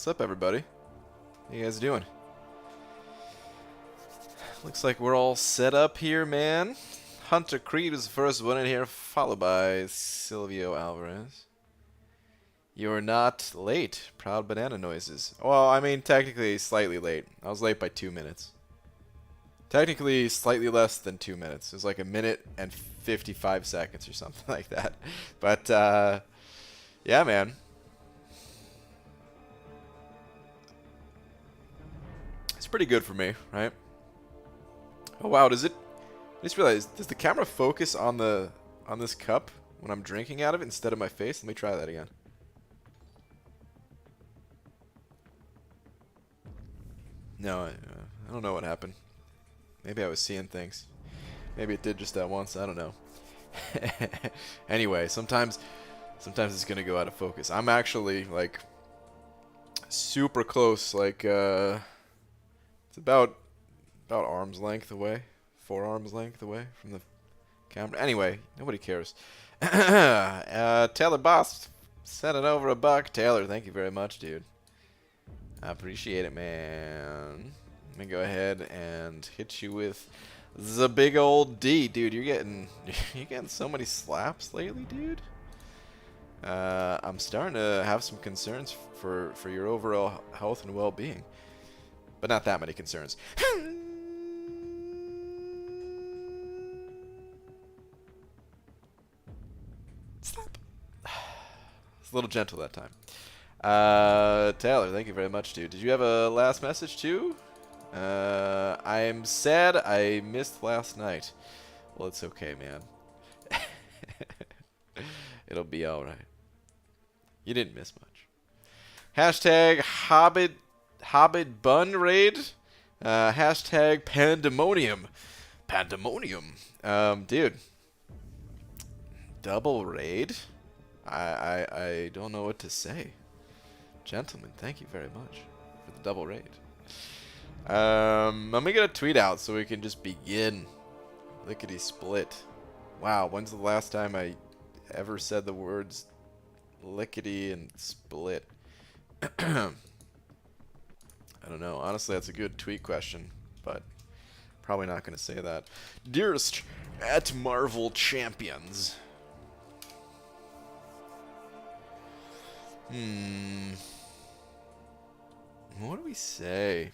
What's up, everybody? How you guys doing? Looks like we're all set up here, man. Hunter Creed is the first one in here, followed by Silvio Alvarez. You're not late. Proud banana noises. Well, I mean, technically slightly late. I was late by 2 minutes. Technically slightly less than 2 minutes. It was like 1 minute and 55 seconds or something like that. But, yeah, man. It's pretty good for me, right? Oh wow, does it? I just realized, does the camera focus on this cup when I'm drinking out of it instead of my face? Let me try that again. No, I don't know what happened. Maybe I was seeing things. Maybe it did just that once. I don't know. Anyway, sometimes it's gonna go out of focus. I'm actually like super close, like it's about arm's length away, forearm's length away from the camera. Anyway, nobody cares. Taylor Boss sent it over $1. Taylor, thank you very much, dude. I appreciate it, man. Let me go ahead and hit you with the big old D, dude. You're getting so many slaps lately, dude. I'm starting to have some concerns for your overall health and well-being, but not that many concerns. Slap. It's a little gentle that time. Taylor, thank you very much, dude. Did you have a last message too? I'm sad I missed last night. Well, it's okay, man. It'll be alright. You didn't miss much. Hashtag Hobbit Bun Raid. Hashtag Pandemonium. Pandemonium. Dude. Double raid? I don't know what to say. Gentlemen, thank you very much for the double raid. Let me get a tweet out so we can just begin. Lickety split. Wow, when's the last time I ever said the words lickety and split? I don't know. Honestly, that's a good tweet question, but probably not going to say that. Dearest at Marvel Champions. What do we say?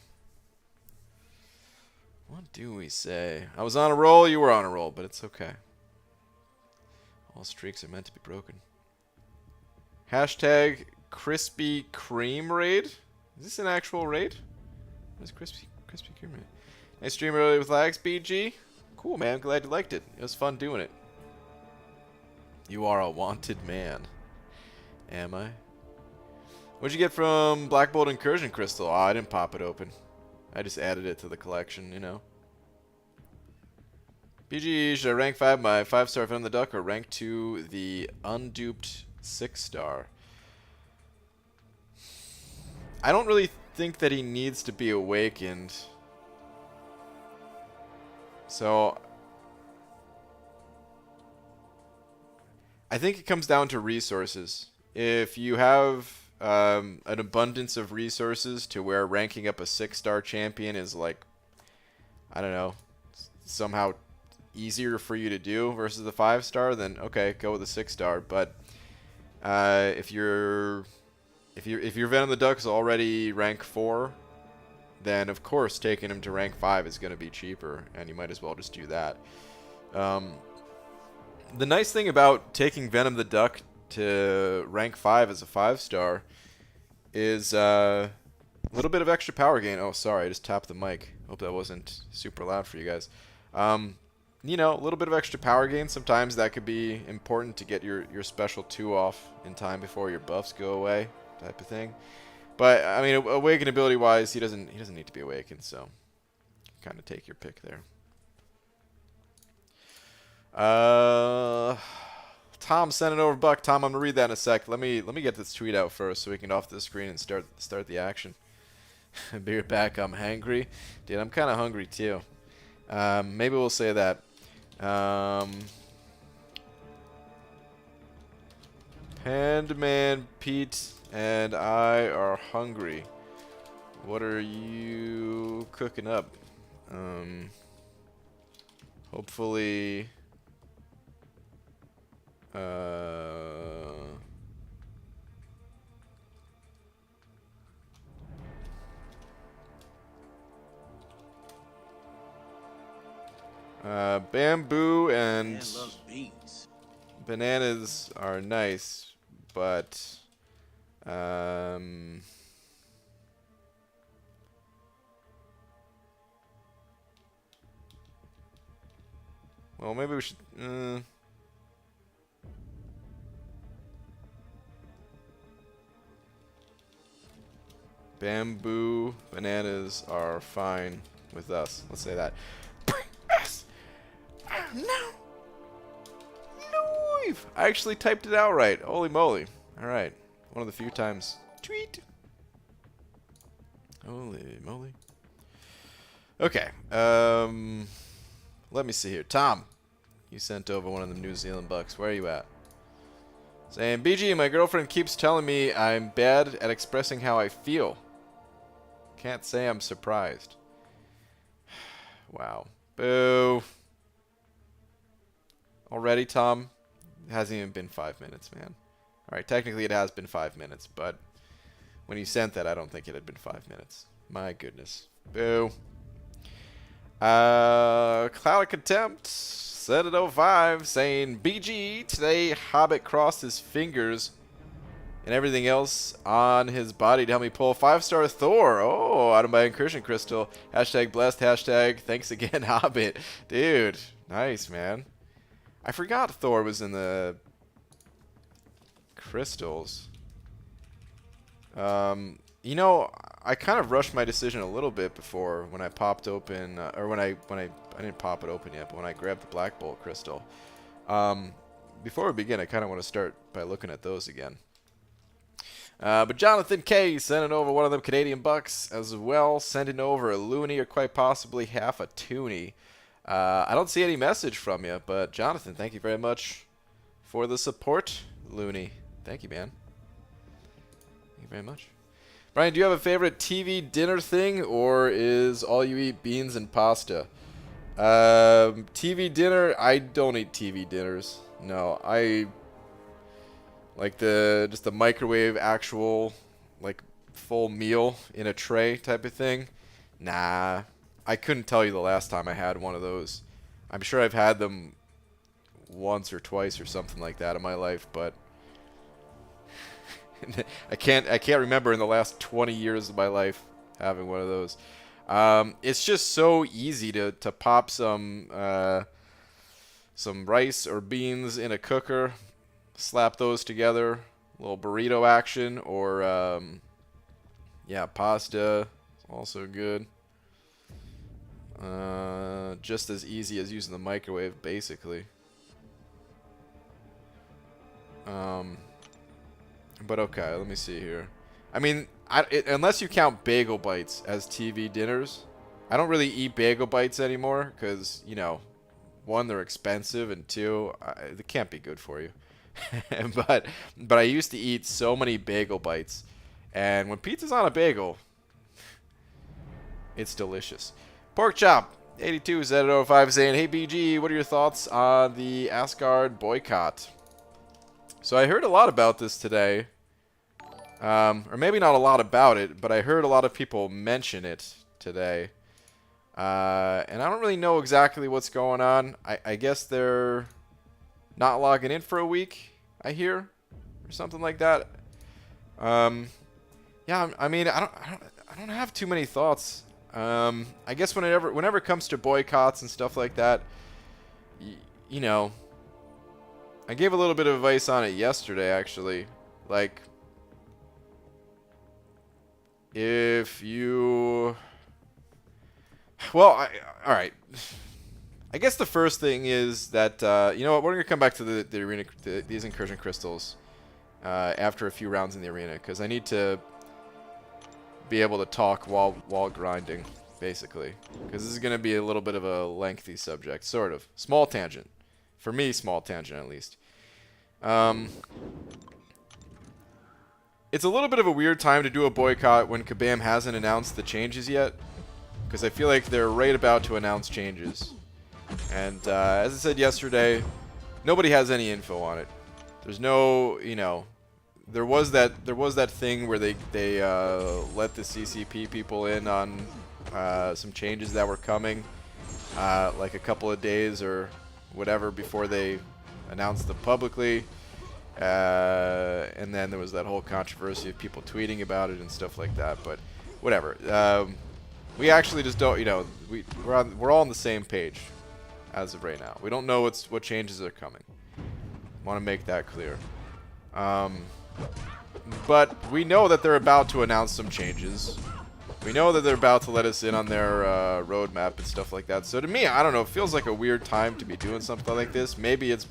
What do we say? I was on a roll, you were on a roll, but it's okay. All streaks are meant to be broken. Hashtag Krispy Kreme raid? Is this an actual raid? What is Krispy Kreme raid? Nice stream earlier with lags, BG. Cool, man. Glad you liked it. It was fun doing it. You are a wanted man. Am I? What'd you get from Black Bolt Incursion Crystal? Oh, I didn't pop it open. I just added it to the collection, you know. BG, should I rank 5 my 5-star Venom the Duck or rank 2 the unduped 6-star? I don't really think that he needs to be awakened. So I think it comes down to resources. If you have an abundance of resources to where ranking up a 6-star champion is like, I don't know, somehow easier for you to do versus the 5-star, then okay, go with the 6-star. But if your Venom the Duck is already rank 4, then of course taking him to rank 5 is going to be cheaper, and you might as well just do that. The nice thing about taking Venom the Duck to rank 5 as a 5-star is a little bit of extra power gain. Oh, sorry, I just tapped the mic. Hope that wasn't super loud for you guys. You know, a little bit of extra power gain. Sometimes that could be important to get your special 2 off in time before your buffs go away, type of thing. But I mean, awaken ability wise, he doesn't need to be awakened, so kind of take your pick there. Tom sent it over $1. Tom, I'm gonna read that in a sec. Let me get this tweet out first so we can off the screen and start the action. Be right back. I'm hangry, dude. I'm kind of hungry too. Maybe we'll say that. Handman Pete and I are hungry. What are you cooking up? Hopefully... bamboo and bananas are nice, but well, maybe we should bamboo bananas are fine with us. Let's say that. No. I actually typed it out right. Holy moly. Alright. One of the few times. Tweet. Holy moly. Okay. Let me see here. Tom. You sent over one of the New Zealand bucks. Where are you at? Saying, BG, my girlfriend keeps telling me I'm bad at expressing how I feel. Can't say I'm surprised. Wow. Boo. Already, Tom? It hasn't even been 5 minutes, man. Alright, technically it has been 5 minutes, but when you sent that, I don't think it had been 5 minutes. My goodness. Boo. Cloud of Contempt, said at 05, saying, BG, today Hobbit crossed his fingers and everything else on his body to help me pull 5-star Thor. Oh, out of my incursion crystal. Hashtag blessed, hashtag thanks again, Hobbit. Dude, nice, man. I forgot Thor was in the crystals. You know, I kind of rushed my decision a little bit before when I popped open, or when I didn't pop it open yet, but when I grabbed the Black Bolt crystal. Before we begin, I kind of want to start by looking at those again. But Jonathan K sending over one of them Canadian bucks as well, sending over a loony or quite possibly half a toonie. I don't see any message from you, but Jonathan, thank you very much for the support, loony. Thank you, man. Thank you very much. Brian, do you have a favorite TV dinner thing, or is all you eat beans and pasta? TV dinner, I don't eat TV dinners. No, I like just the microwave actual, like, full meal in a tray type of thing. Nah. I couldn't tell you the last time I had one of those. I'm sure I've had them once or twice or something like that in my life, but I can't remember in the last 20 years of my life having one of those. It's just so easy to pop some rice or beans in a cooker, slap those together, a little burrito action, or yeah, pasta, also good. Just as easy as using the microwave, basically. But okay, let me see here. I mean, unless you count bagel bites as TV dinners, I don't really eat bagel bites anymore because, you know, one, they're expensive, and two, they can't be good for you. but I used to eat so many bagel bites, and when pizza's on a bagel, it's delicious. Pork Chop 82 Z05 saying, hey BG, what are your thoughts on the Asgard boycott? So I heard a lot about this today. Or maybe not a lot about it, but I heard a lot of people mention it today. And I don't really know exactly what's going on. I guess they're not logging in for a week, I hear, or something like that. Yeah, I mean, I don't have too many thoughts. I guess whenever it comes to boycotts and stuff like that, you know, I gave a little bit of advice on it yesterday, actually. Like, if you... Well, all right. I guess the first thing is that, you know what, we're going to come back to the arena, these incursion crystals after a few rounds in the arena, because I need to be able to talk while grinding, basically. Because this is going to be a little bit of a lengthy subject, sort of. Small tangent. For me, small tangent, at least. it's a little bit of a weird time to do a boycott when Kabam hasn't announced the changes yet, because I feel like they're right about to announce changes. And as I said yesterday, nobody has any info on it. There's no, you know, there was that thing where they let the CCP people in on some changes that were coming, like a couple of days or whatever before they announced them publicly. And then there was that whole controversy of people tweeting about it and stuff like that. But whatever. We actually just don't, you know, we're all on the same page as of right now. We don't know what changes are coming. Want to make that clear. But we know that they're about to announce some changes. We know that they're about to let us in on their roadmap and stuff like that. So to me, I don't know, it feels like a weird time to be doing something like this. Maybe it's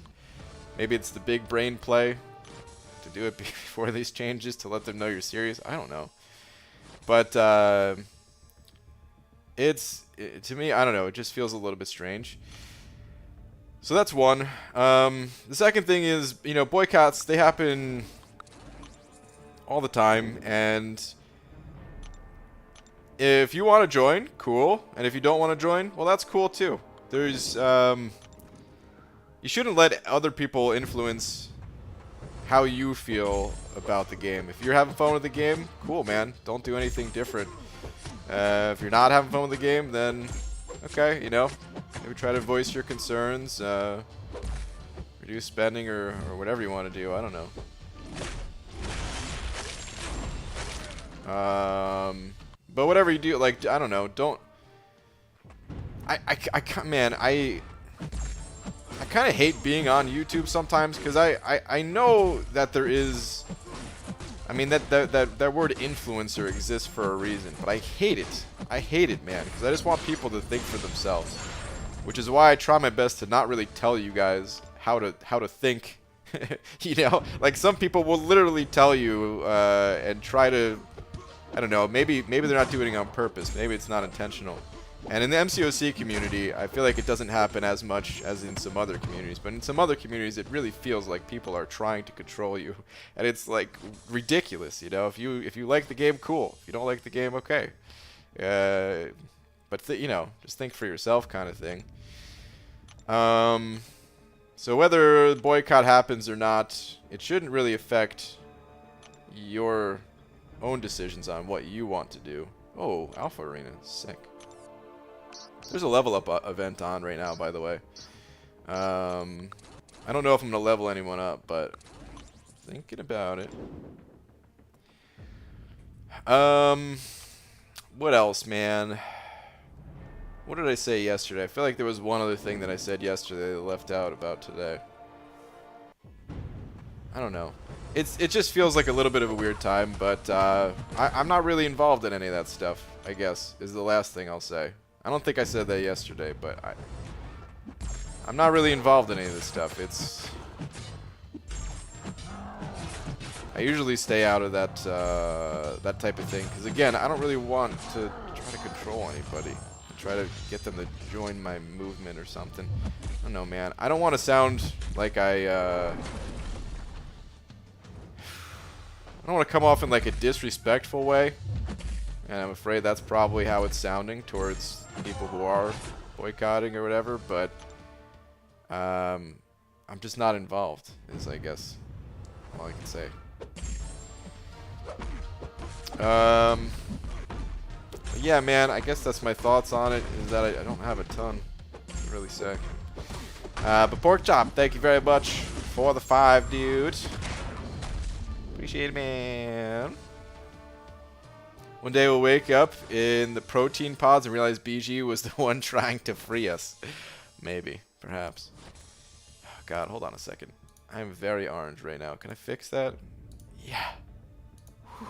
the big brain play to do it before these changes to let them know you're serious. I don't know. But to me, I don't know, it just feels a little bit strange. So that's one. The second thing is, you know, boycotts, they happen all the time, and if you want to join, cool. And if you don't want to join, well, that's cool too. There's you shouldn't let other people influence how you feel about the game. If you're having fun with the game, cool, man. Don't do anything different. If you're not having fun with the game, then okay, you know, maybe try to voice your concerns, reduce spending or whatever you want to do. I don't know. But whatever you do, like, I don't know, don't. Man, I kind of hate being on YouTube sometimes, because I know that there is, I mean, that word influencer exists for a reason, but I hate it. I hate it, man, because I just want people to think for themselves, which is why I try my best to not really tell you guys how to think. You know, like some people will literally tell you and try to, I don't know, maybe they're not doing it on purpose. Maybe it's not intentional. And in the MCOC community, I feel like it doesn't happen as much as in some other communities. But in some other communities, it really feels like people are trying to control you, and it's like ridiculous. You know, if you like the game, cool. If you don't like the game, okay. But you know, just think for yourself, kind of thing. So whether the boycott happens or not, it shouldn't really affect your own decisions on what you want to do. Oh, Alpha Arena, sick. There's a level up event on right now, by the way. I don't know if I'm gonna level anyone up, but thinking about it. What else, man? What did I say yesterday? I feel like there was one other thing that I said yesterday that I left out about today. I don't know. It just feels like a little bit of a weird time, but I'm not really involved in any of that stuff, I guess, is the last thing I'll say. I don't think I said that yesterday, but I'm not really involved in any of this stuff. I usually stay out of that that type of thing, because again, I don't really want to try to control anybody. Try to get them to join my movement or something. I don't know, man. I don't want to sound like I don't want to come off in like a disrespectful way, and I'm afraid that's probably how it's sounding towards people who are boycotting or whatever, but I'm just not involved, is I guess all I can say. Yeah, man, I guess that's my thoughts on it, is that I don't have a ton to really say. But Pork Chop, thank you very much for the 5, dude. Appreciate it, man. One day we'll wake up in the protein pods and realize BG was the one trying to free us. Maybe. Perhaps. Oh, God, hold on a second. I am very orange right now. Can I fix that? Yeah. Whew.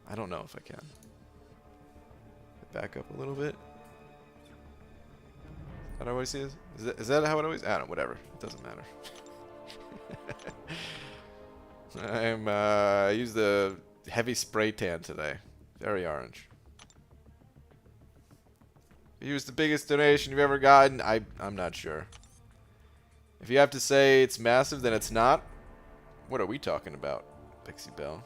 I don't know if I can. Back up a little bit. How do I always see this? Is that how it always? I don't know, whatever. It doesn't matter. I used the heavy spray tan today. Very orange. You used the biggest donation you've ever gotten? I'm not sure. If you have to say it's massive, then it's not. What are we talking about? Pixie Bell.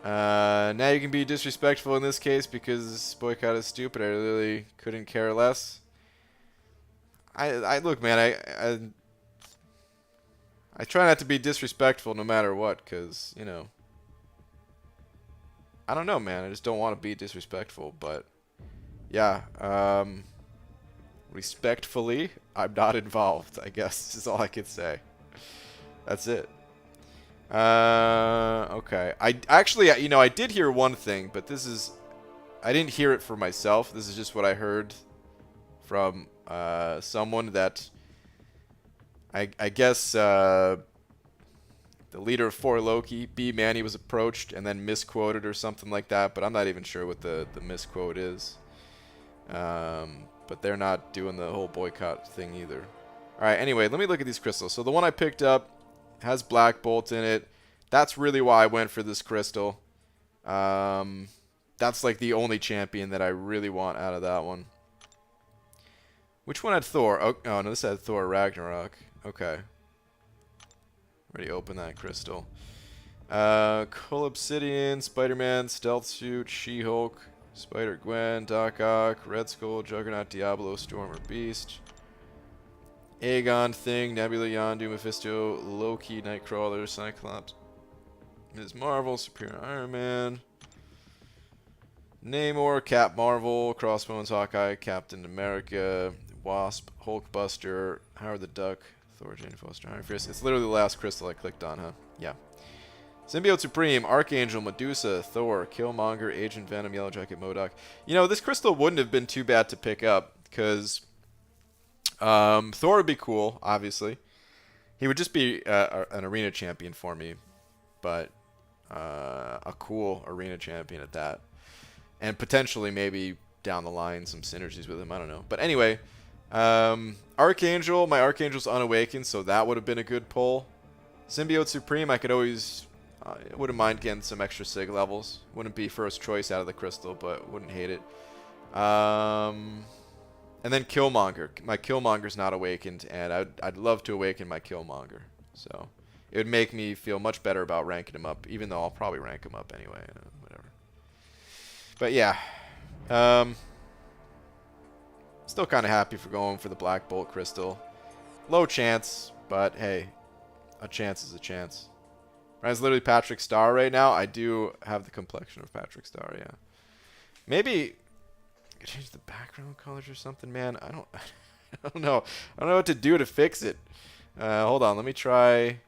Now you can be disrespectful in this case because boycott is stupid. I really couldn't care less. I look, man. I try not to be disrespectful no matter what, cause you know. I don't know, man. I just don't want to be disrespectful, but yeah. Respectfully, I'm not involved. I guess is all I could say. That's it. Okay. I actually, you know, I did hear one thing, but this is, I didn't hear it for myself. This is just what I heard from someone that I guess the leader of 4 Loki, B Manny, was approached and then misquoted or something like that, but I'm not even sure what the misquote is. But they're not doing the whole boycott thing either. Alright, anyway, let me look at these crystals. So the one I picked up has Black Bolt in it. That's really why I went for this crystal. That's like the only champion that I really want out of that one. Which one had Thor? Oh no, this had Thor Ragnarok. Okay. Already opened that crystal. Cool Obsidian, Spider-Man, Stealth Suit, She-Hulk, Spider-Gwen, Doc Ock, Red Skull, Juggernaut, Diablo, Storm, or Beast. Aegon, Thing, Nebula, Yondu, Mephisto, Loki, Nightcrawler, Cyclops, Ms. Marvel, Superior Iron Man, Namor, Cap Marvel, Crossbones, Hawkeye, Captain America, Wasp, Hulkbuster, Howard the Duck, Thor, Jane Foster, Iron Fist. It's literally the last crystal I clicked on, huh? Yeah. Symbiote Supreme, Archangel, Medusa, Thor, Killmonger, Agent Venom, Yellow Jacket, MODOK. You know, this crystal wouldn't have been too bad to pick up, because Thor would be cool, obviously. He would just be an arena champion for me, but a cool arena champion at that. And potentially maybe down the line some synergies with him, I don't know. But anyway, Archangel, my Archangel's unawakened, so that would have been a good pull. Symbiote Supreme, I could always, wouldn't mind getting some extra Sig levels. Wouldn't be first choice out of the crystal, but wouldn't hate it. And then Killmonger. My Killmonger's not awakened, and I'd love to awaken my Killmonger. So it would make me feel much better about ranking him up, even though I'll probably rank him up anyway. Whatever. But yeah. Still kind of happy for going for the Black Bolt crystal. Low chance, but hey, a chance is a chance. Ryan's literally Patrick Star right now. I do have the complexion of Patrick Star, yeah. Maybe I could change the background colors or something, man. I don't know. I don't know what to do to fix it. Hold on, let me try.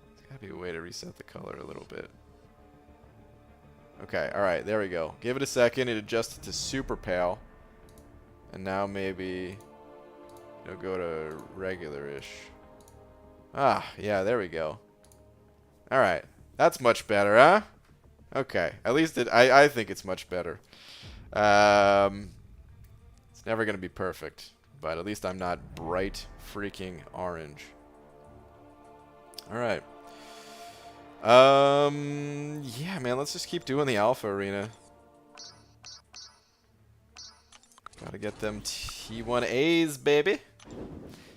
There's gotta be a way to reset the color a little bit. Okay, alright, there we go. Give it a second, it adjusted to super pale. And now maybe it'll go to regular-ish. Ah, yeah, there we go. Alright, that's much better, huh? Okay, at least I think it's much better. It's never going to be perfect, but at least I'm not bright freaking orange. Alright. Yeah, man, let's just keep doing the Alpha Arena. Gotta get them T1As, baby.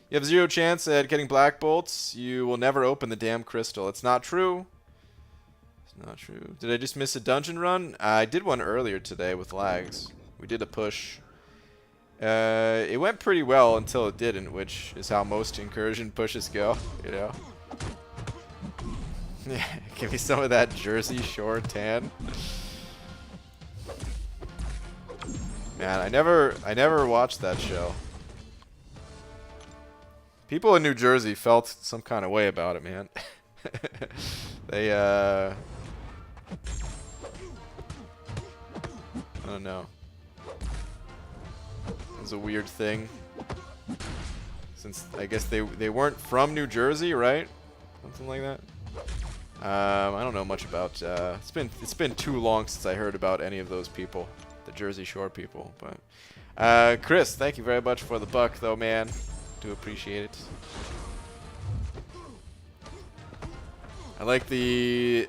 You have 0 chance at getting Black Bolts. You will never open the damn crystal. It's not true. It's not true. Did I just miss a dungeon run? I did one earlier today with lags. We did a push. It went pretty well until it didn't, which is how most incursion pushes go, you know. Yeah, give me some of that Jersey Shore tan. Man, I never watched that show. People in New Jersey felt some kind of way about it, man. They I don't know. It was a weird thing. Since I guess they weren't from New Jersey, right? Something like that. I don't know much about. It's been too long since I heard about any of those people, the Jersey Shore people. But Chris, thank you very much for the buck, though, man. Do appreciate it. I like the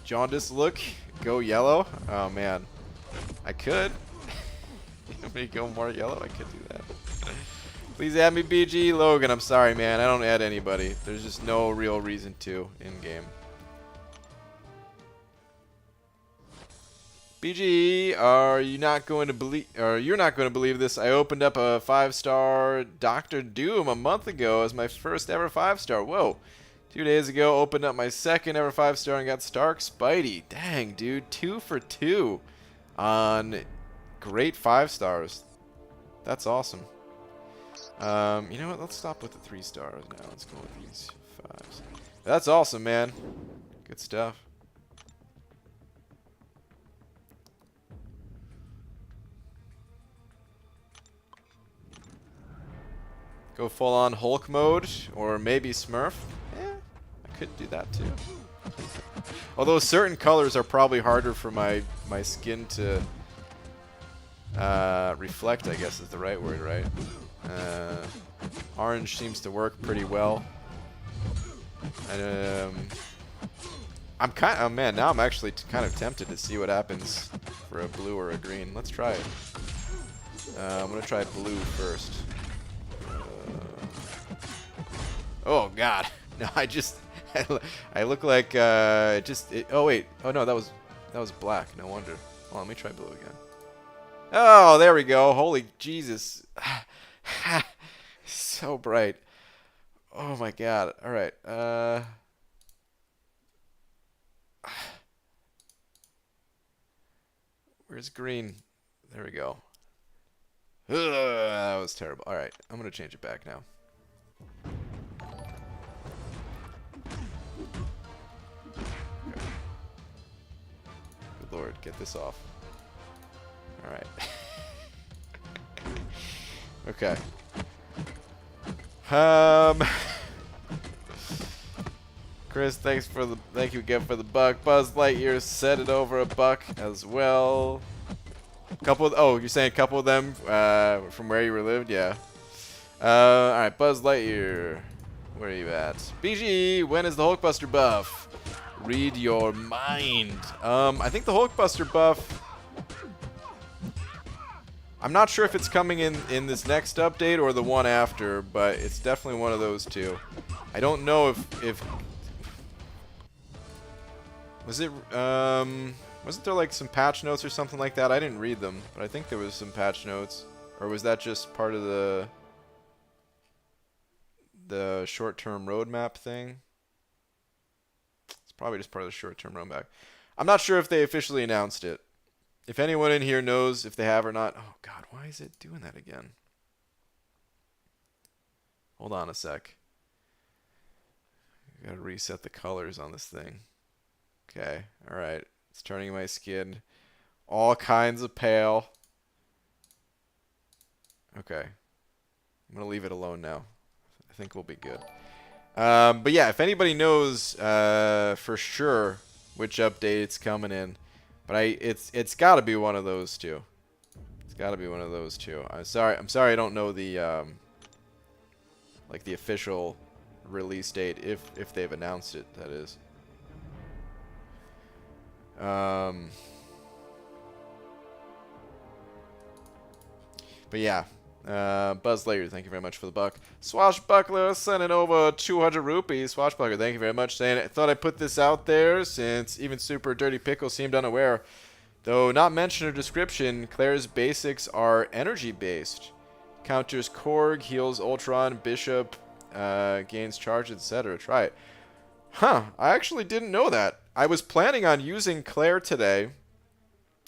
jaundice look. Go yellow. Oh man, I could. You want me to go more yellow? I could do that. Please add me, BG. Logan, I'm sorry, man. I don't add anybody. There's just no real reason to in-game. BG, are you not going to believe, or you're not going to believe this? I opened up a 5-star Doctor Doom a month ago as my first ever 5-star. Whoa. 2 days ago, opened up my second ever 5-star and got Stark Spidey. Dang, dude. 2 for 2 on great 5-stars. That's awesome. You know what? Let's stop with the 3 stars now. Let's go with these 5s. That's awesome, man. Good stuff. Go full on Hulk mode, or maybe Smurf. Eh, I could do that too. Although certain colors are probably harder for my skin to reflect, I guess is the right word, right? Orange seems to work pretty well. And, oh man, now I'm actually kind of tempted to see what happens for a blue or a green. Let's try it. I'm gonna try blue first. Oh god, no! I look like oh wait, oh no, that was black. No wonder. Hold on, let me try blue again. Oh, there we go. Holy Jesus, so bright. Oh my god. All right. Where's green? There we go. Ugh, that was terrible. All right, I'm gonna change it back now. Lord, get this off. Alright. Okay. Chris, thank you again for the buck. Buzz Lightyear set it over $1 as well. Oh, you're saying a couple of them from where you were lived? Yeah. Alright, Buzz Lightyear. Where are you at? BG, when is the Hulkbuster buff? Read your mind. I think the Hulkbuster buff, I'm not sure if it's coming in this next update or the one after, but it's definitely one of those two. I don't know if was it wasn't there like some patch notes or something like that? I didn't read them, but I think there was some patch notes. Or was that just part of the short-term roadmap thing? Probably just part of the short-term roadmap. I'm not sure if they officially announced it. If anyone in here knows if they have or not. Oh god, why is it doing that again? Hold on a sec. I gotta reset the colors on this thing. Okay, alright. It's turning my skin all kinds of pale. Okay. I'm gonna leave it alone now. I think we'll be good. But yeah, if anybody knows for sure which update it's coming in, but it's got to be one of those two. It's got to be one of those two. I'm sorry I don't know the like the official release date if they've announced it, that is. But yeah. Buzz Lightyear, thank you very much for the buck. Swashbuckler sending over 200 rupees. Swashbuckler, thank you very much. Saying, I thought I'd put this out there since even Super Dirty Pickle seemed unaware. Though not mentioned in the description, Claire's basics are energy-based. Counters Korg, heals Ultron, Bishop, gains charge, etc. Try it. Huh, I actually didn't know that. I was planning on using Claire today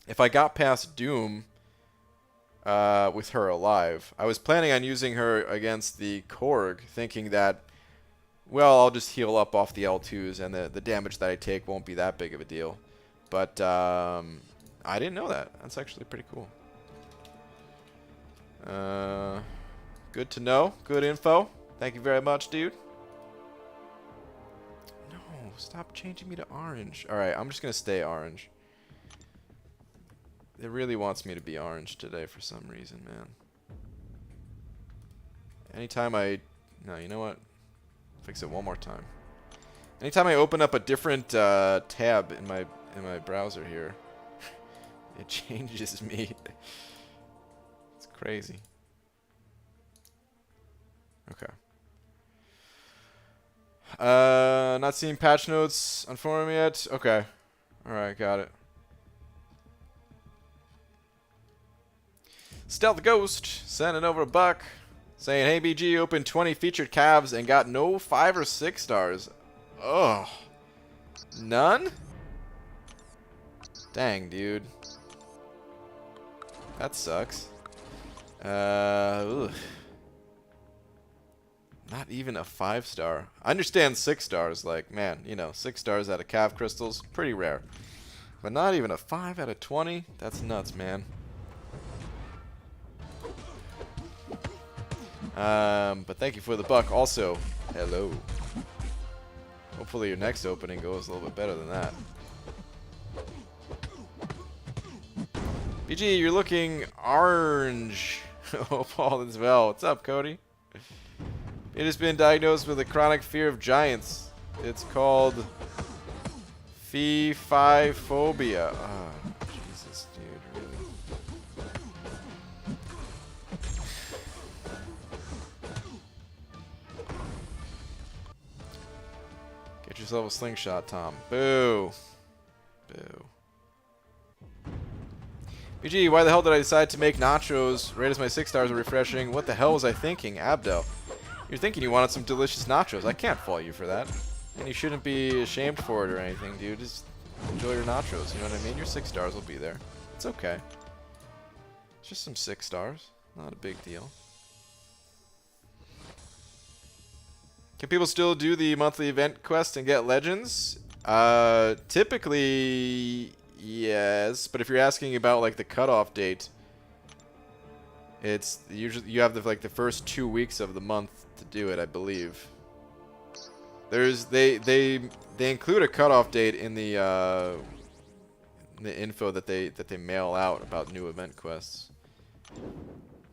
if I got past Doom. With her alive. I was planning on using her against the Korg, thinking that, well, I'll just heal up off the L2s and the damage that I take won't be that big of a deal. But I didn't know that. That's actually pretty cool. Good to know. Good info. Thank you very much, dude. No, stop changing me to orange. Alright, I'm just going to stay orange. It really wants me to be orange today for some reason, man. Anytime no, you know what? Fix it one more time. Anytime I open up a different tab in my browser here, it changes me. It's crazy. Not seeing patch notes on forum yet. Okay. Alright, got it. Stealth Ghost sending over a buck. Saying, hey BG, opened 20 featured calves and got no 5 or 6 stars. Ugh. None? Dang, dude. That sucks. Ugh. Not even a 5-star. I understand 6 stars, like, man, you know, 6 stars out of calf crystals, pretty rare. But not even a 5 out of 20? That's nuts, man. But thank you for the buck. Also, hello. Hopefully your next opening goes a little bit better than that. BG, you're looking orange. Hope all is well. What's up, Cody? It has been diagnosed with a chronic fear of giants. It's called phi-phobia. Oh, Jesus, dude, really? Get yourself a slingshot, Tom. Boo. Boo. BG, why the hell did I decide to make nachos? Rate as my 6 stars are refreshing. What the hell was I thinking? Abdel. You're thinking you wanted some delicious nachos. I can't fault you for that. And you shouldn't be ashamed for it or anything, dude. Just enjoy your nachos, you know what I mean? Your 6 stars will be there. It's okay. It's just some 6 stars. Not a big deal. Can people still do the monthly event quest and get legends? Typically, yes. But if you're asking about like the cutoff date, it's usually you have like the first 2 weeks of the month to do it, I believe. They include a cutoff date in the info that they mail out about new event quests.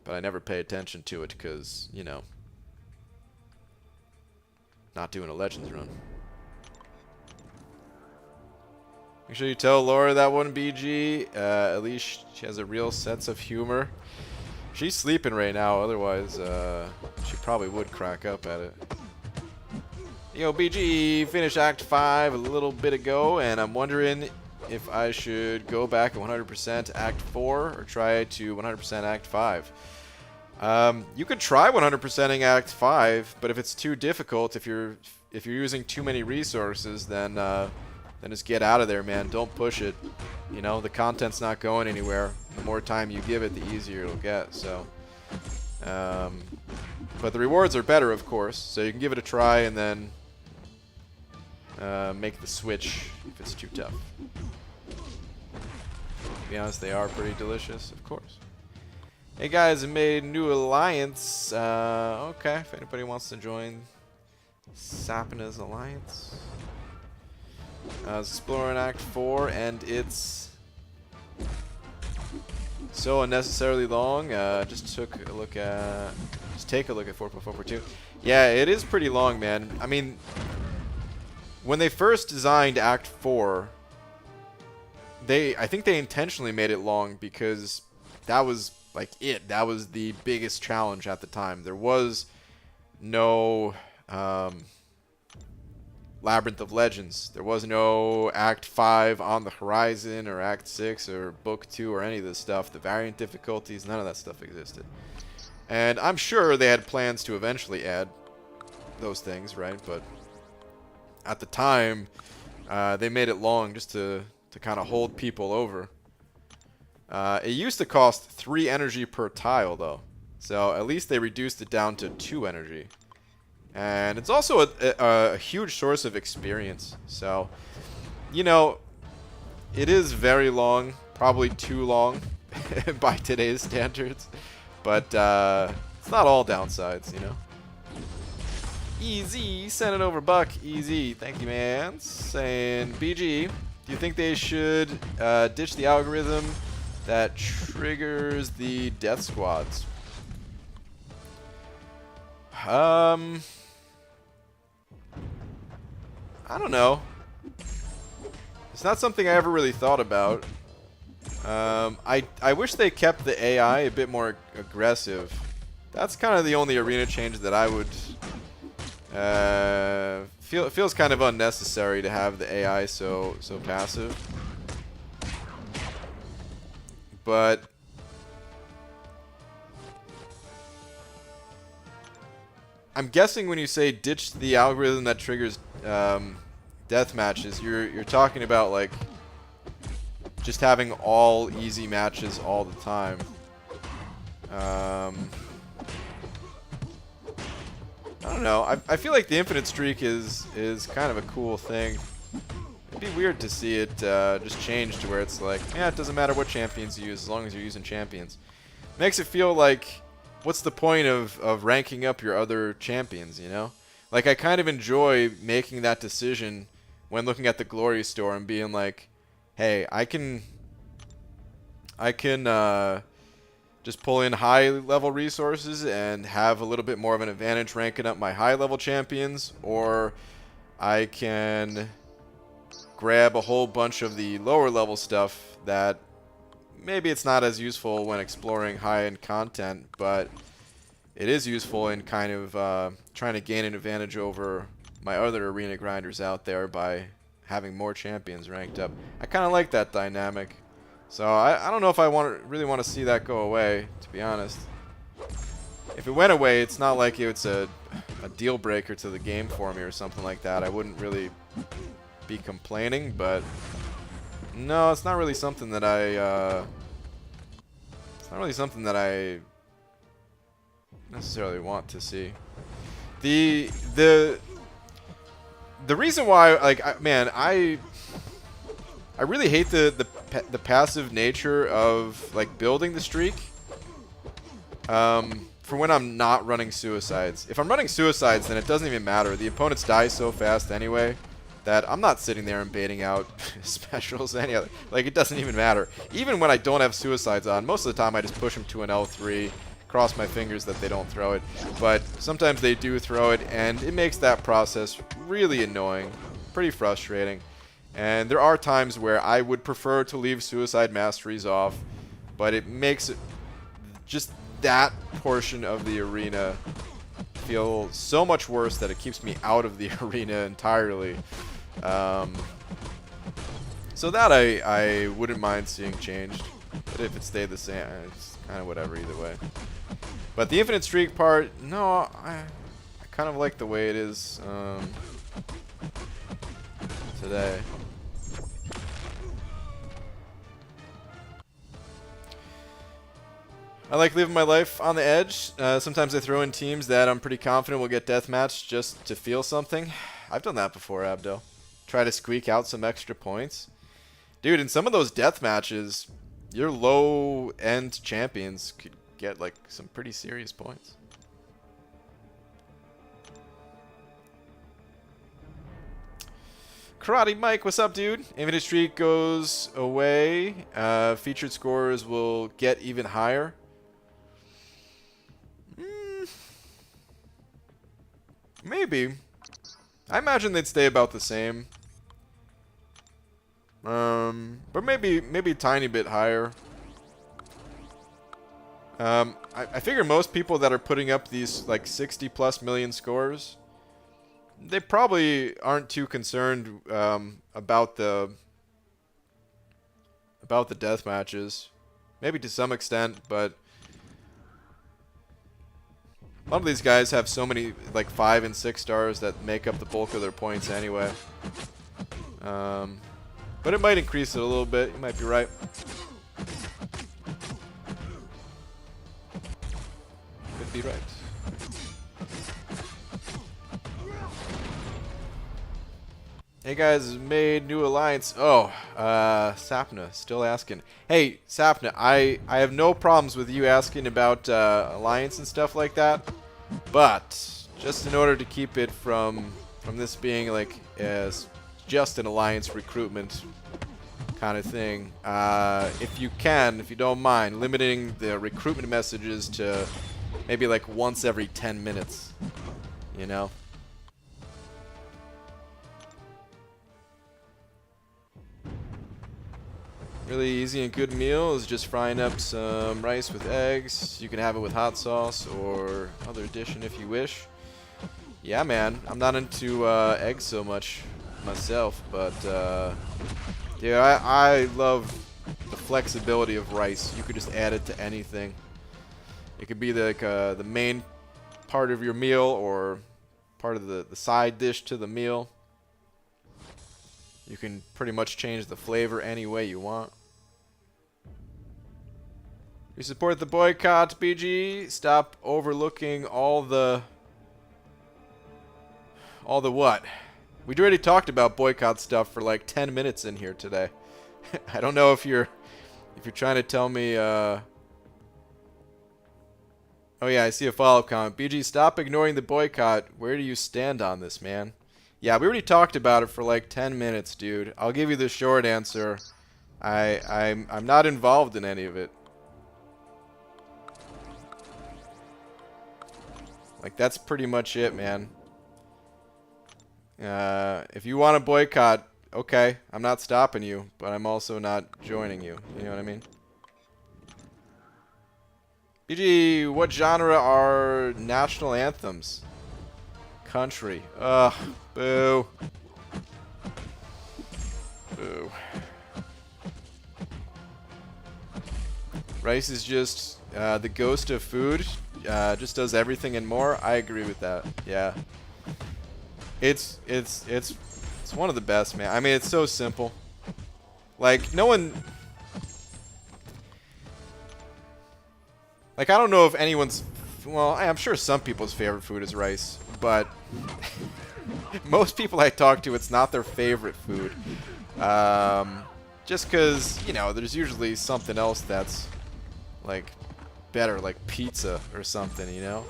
But I never pay attention to it because, you know, not doing a Legends run. Make sure you tell Laura that one, BG. At least she has a real sense of humor. She's sleeping right now, otherwise she probably would crack up at it. Yo, BG finished Act 5 a little bit ago, and I'm wondering if I should go back 100% Act 4 or try to 100% Act 5. You could try 100%ing Act 5, but if it's too difficult, if you're using too many resources, then just get out of there, man. Don't push it. You know, the content's not going anywhere. The more time you give it, the easier it'll get. So, but the rewards are better, of course. So you can give it a try and then make the switch if it's too tough. To be honest, they are pretty delicious, of course. Hey guys, I made a new alliance. Okay, if anybody wants to join Sapina's alliance. I was exploring Act 4 and it's so unnecessarily long. Just take a look at 4.442. Yeah, it is pretty long, man. I mean, when they first designed Act 4, I think they intentionally made it long because that was like it. That was the biggest challenge at the time. There was no Labyrinth of Legends. There was no Act 5 on the horizon or Act 6 or Book 2 or any of this stuff. The variant difficulties, none of that stuff existed. And I'm sure they had plans to eventually add those things, right? But at the time, they made it long just to kind of hold people over. It used to cost 3 energy per tile, though. So at least they reduced it down to 2 energy. And it's also a huge source of experience. So, you know, it is very long. Probably too long by today's standards. But it's not all downsides, you know. Easy, send it over, Buck. Easy, thank you, man. Saying, BG, do you think they should ditch the algorithm that triggers the death squads? I don't know. It's not something I ever really thought about. I wish they kept the AI a bit more aggressive. That's kind of the only arena change that I would It feels kind of unnecessary to have the AI so passive. But I'm guessing when you say ditch the algorithm that triggers death matches, you're talking about like just having all easy matches all the time. I don't know. I feel like the infinite streak is kind of a cool thing. It'd be weird to see it just change to where it's like, yeah, it doesn't matter what champions you use as long as you're using champions. Makes it feel like, what's the point of ranking up your other champions, you know? Like, I kind of enjoy making that decision when looking at the Glory Store and being like, hey, I can just pull in high-level resources and have a little bit more of an advantage ranking up my high-level champions, or I can grab a whole bunch of the lower-level stuff that maybe it's not as useful when exploring high-end content, but it is useful in kind of trying to gain an advantage over my other arena grinders out there by having more champions ranked up. I kind of like that dynamic. So I don't know if I really want to see that go away, to be honest. If it went away, it's not like it's a deal breaker to the game for me or something like that. I wouldn't really be complaining, but no, it's not really something that I necessarily want to see. The reason why, like, I really hate the passive nature of like building the streak. For when I'm not running suicides. If I'm running suicides, then it doesn't even matter. The opponents die so fast anyway that I'm not sitting there and baiting out specials any other. Like, it doesn't even matter. Even when I don't have suicides on, most of the time I just push them to an L3, cross my fingers that they don't throw it. But sometimes they do throw it, and it makes that process really annoying, pretty frustrating. And there are times where I would prefer to leave suicide masteries off, but it makes it just that portion of the arena feel so much worse that it keeps me out of the arena entirely. So that I wouldn't mind seeing changed, but if it stayed the same, it's kind of whatever either way. But the infinite streak part, no, I kind of like the way it is today. I like living my life on the edge. Sometimes I throw in teams that I'm pretty confident will get deathmatched just to feel something. I've done that before, Abdo. Try to squeak out some extra points. Dude, in some of those death matches, your low-end champions could get like some pretty serious points. Karate Mike, what's up, dude? Infinite streak goes away. Featured scorers will get even higher. Maybe. I imagine they'd stay about the same. But maybe a tiny bit higher. I figure most people that are putting up these like 60+ million scores, they probably aren't too concerned about the death matches. Maybe to some extent, but a lot of these guys have so many like 5 and 6 stars that make up the bulk of their points anyway. But it might increase it a little bit. You might be right. Could be right. Hey guys, made new alliance. Oh, Sapna, still asking. Hey, Sapna, I have no problems with you asking about alliance and stuff like that, but just in order to keep it from this being like just an alliance recruitment kind of thing, if you don't mind, limiting the recruitment messages to maybe like once every 10 minutes, you know? Really easy and good meal is just frying up some rice with eggs. You can have it with hot sauce or other addition if you wish. Yeah, man. I'm not into eggs so much myself, but dude, I love the flexibility of rice. You could just add it to anything. It could be like the main part of your meal or part of the side dish to the meal. You can pretty much change the flavor any way you want. We support the boycott, BG. Stop overlooking all the what? We already talked about boycott stuff for like 10 minutes in here today. I don't know if you're trying to tell me oh yeah, I see a follow-up comment. BG, stop ignoring the boycott. Where do you stand on this, man? Yeah, we already talked about it for like 10 minutes, dude. I'll give you the short answer. I'm not involved in any of it. Like, that's pretty much it, man. If you want to boycott, okay, I'm not stopping you, but I'm also not joining you. You know what I mean? BG, what genre are national anthems? Country. Ugh, boo. Boo. Rice is just the ghost of food. Just does everything and more. I agree with that. Yeah. It's one of the best, man. I mean, it's so simple. Like, no one... Like, I don't know if anyone's... Well, I'm sure some people's favorite food is rice, but... most people I talk to, it's not their favorite food. Just because, you know, there's usually something else that's, like, better, like pizza or something, you know?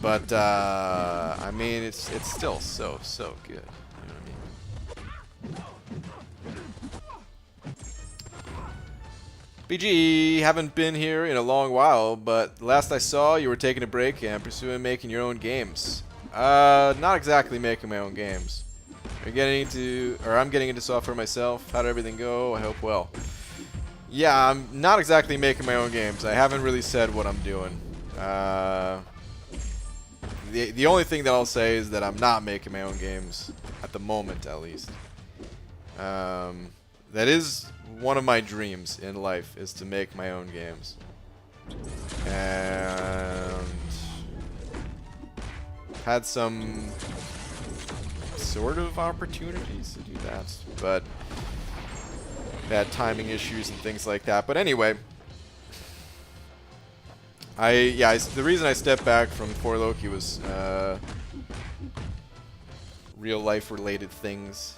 But, I mean, it's still so good. You know what I mean? BG, haven't been here in a long while, but last I saw, you were taking a break and pursuing making your own games. Not exactly making my own games. I'm getting into software myself. How'd everything go? I hope well. Yeah, I'm not exactly making my own games. I haven't really said what I'm doing. The only thing that I'll say is that I'm not making my own games, at the moment at least. That is one of my dreams in life, is to make my own games. And had some sort of opportunities to do that, but bad timing issues and things like that. But anyway, the reason I stepped back from 4 Loki was real life related things.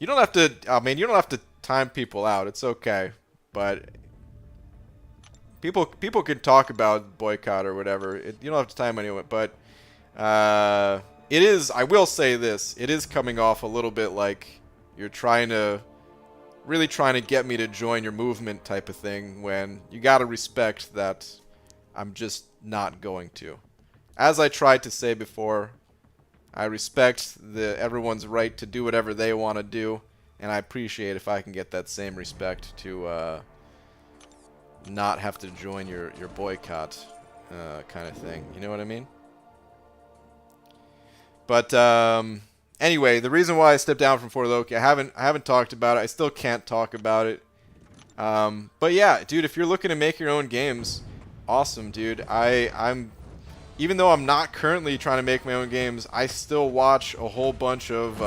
You don't have to. I mean, you don't have to time people out. It's okay, but people can talk about boycott or whatever. You don't have to time anyone, but it is. I will say this: it is coming off a little bit like you're really trying to get me to join your movement type of thing. When you gotta respect that I'm just not going to. As I tried to say before, I respect everyone's right to do whatever they want to do, and I appreciate if I can get that same respect to not have to join your boycott kind of thing. You know what I mean? But anyway, the reason why I stepped down from 4 Loki, I haven't talked about it. I still can't talk about it. But yeah, dude, if you're looking to make your own games, awesome, dude. I'm even though I'm not currently trying to make my own games, I still watch a whole bunch of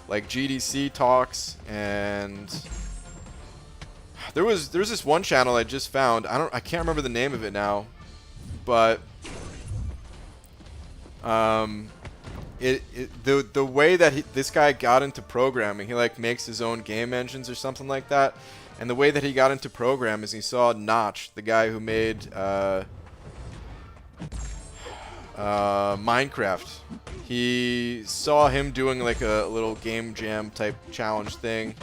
like GDC talks, and there's this one channel I just found. I can't remember the name of it now, but the way that this guy got into programming, he like makes his own game engines or something like that, and the way that he got into program is he saw Notch, the guy who made Minecraft. He saw him doing like a little game jam type challenge thing,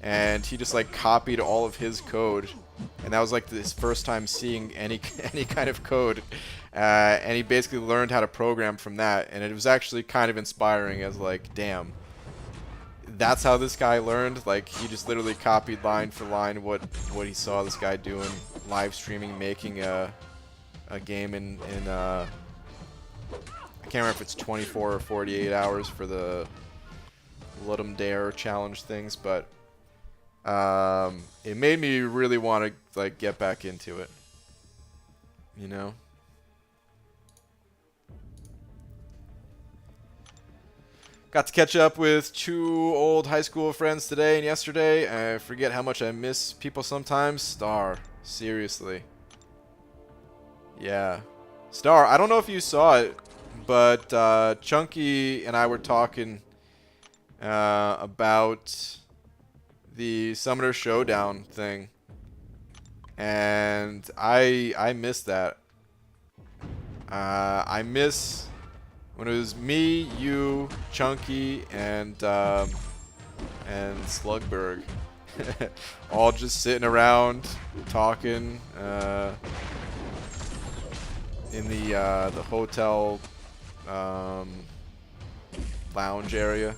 and he just like copied all of his code, and that was like his first time seeing any kind of code, and he basically learned how to program from that, and it was actually kind of inspiring as like, damn, that's how this guy learned. Like, he just literally copied line for line what he saw this guy doing, live streaming, making a game in I can't remember if it's 24 or 48 hours for the Let 'em Dare challenge things, but it made me really want to like get back into it, you know. Got to catch up with 2 old high school friends today and yesterday. I forget how much I miss people sometimes. Star, seriously. Yeah. Star, I don't know if you saw it, but Chunky and I were talking about the Summoner Showdown thing. And I missed that. I miss when it was me, you, Chunky, and Slugberg, all just sitting around talking in the hotel lounge area.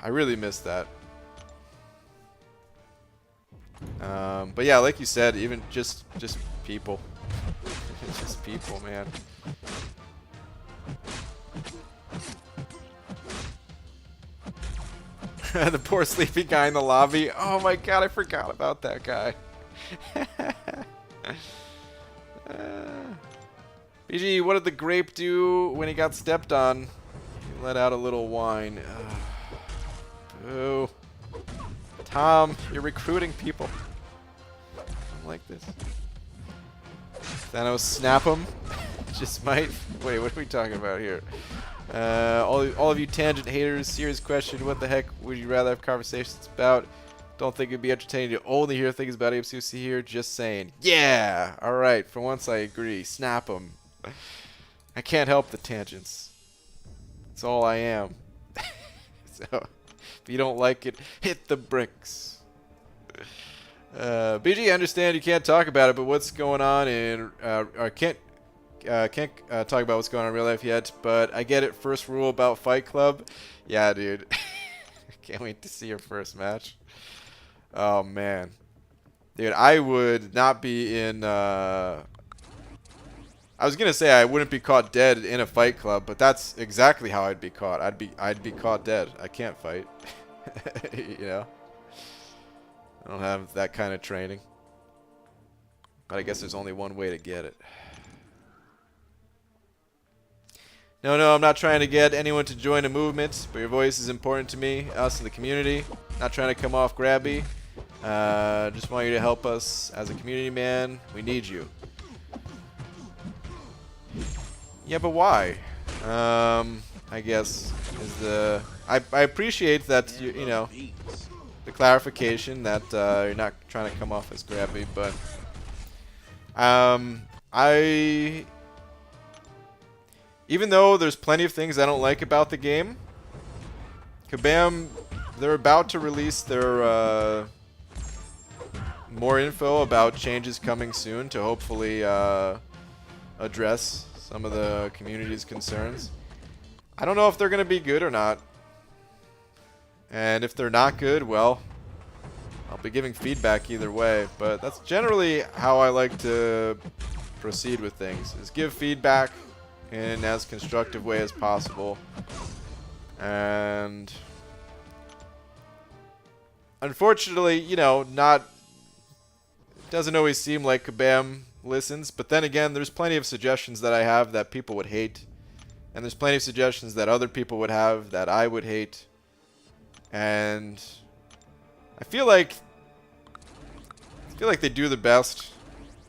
I really missed that. But yeah, like you said, even just people, just people, man. The poor sleepy guy in the lobby. Oh my god, I forgot about that guy. BG, what did the grape do when he got stepped on? He let out a little whine. Boo. Tom, you're recruiting people. I'm like this. Thanos, snap him. Just might. Wait, what are we talking about here? All of you tangent haters, serious question. What the heck would you rather have conversations about? Don't think it'd be entertaining to only hear things about AFCC here. Just saying. Yeah! Alright, for once I agree. Snap them. I can't help the tangents. That's all I am. So, if you don't like it, hit the bricks. BG, I understand you can't talk about it, but what's going on in... I can't talk about what's going on in real life yet, but I get it. First rule about Fight Club. Yeah, dude. Can't wait to see your first match. Oh, man. Dude, I would not be in... I was going to say I wouldn't be caught dead in a Fight Club, but that's exactly how I'd be caught. I'd be caught dead. I can't fight. You know? I don't have that kind of training. But I guess there's only one way to get it. No, I'm not trying to get anyone to join a movement, but your voice is important to me, us in the community. Not trying to come off grabby. Just want you to help us as a community man. We need you. Yeah, but why? I guess is the I appreciate that you know the clarification that you're not trying to come off as grabby, but even though there's plenty of things I don't like about the game, Kabam, they're about to release their more info about changes coming soon to hopefully address some of the community's concerns. I don't know if they're going to be good or not. And if they're not good, well, I'll be giving feedback either way. But that's generally how I like to proceed with things, is give feedback in as constructive way as possible. And unfortunately, you know, it doesn't always seem like Kabam listens, but then again, there's plenty of suggestions that I have that people would hate, and there's plenty of suggestions that other people would have that I would hate, and I feel like they do the best.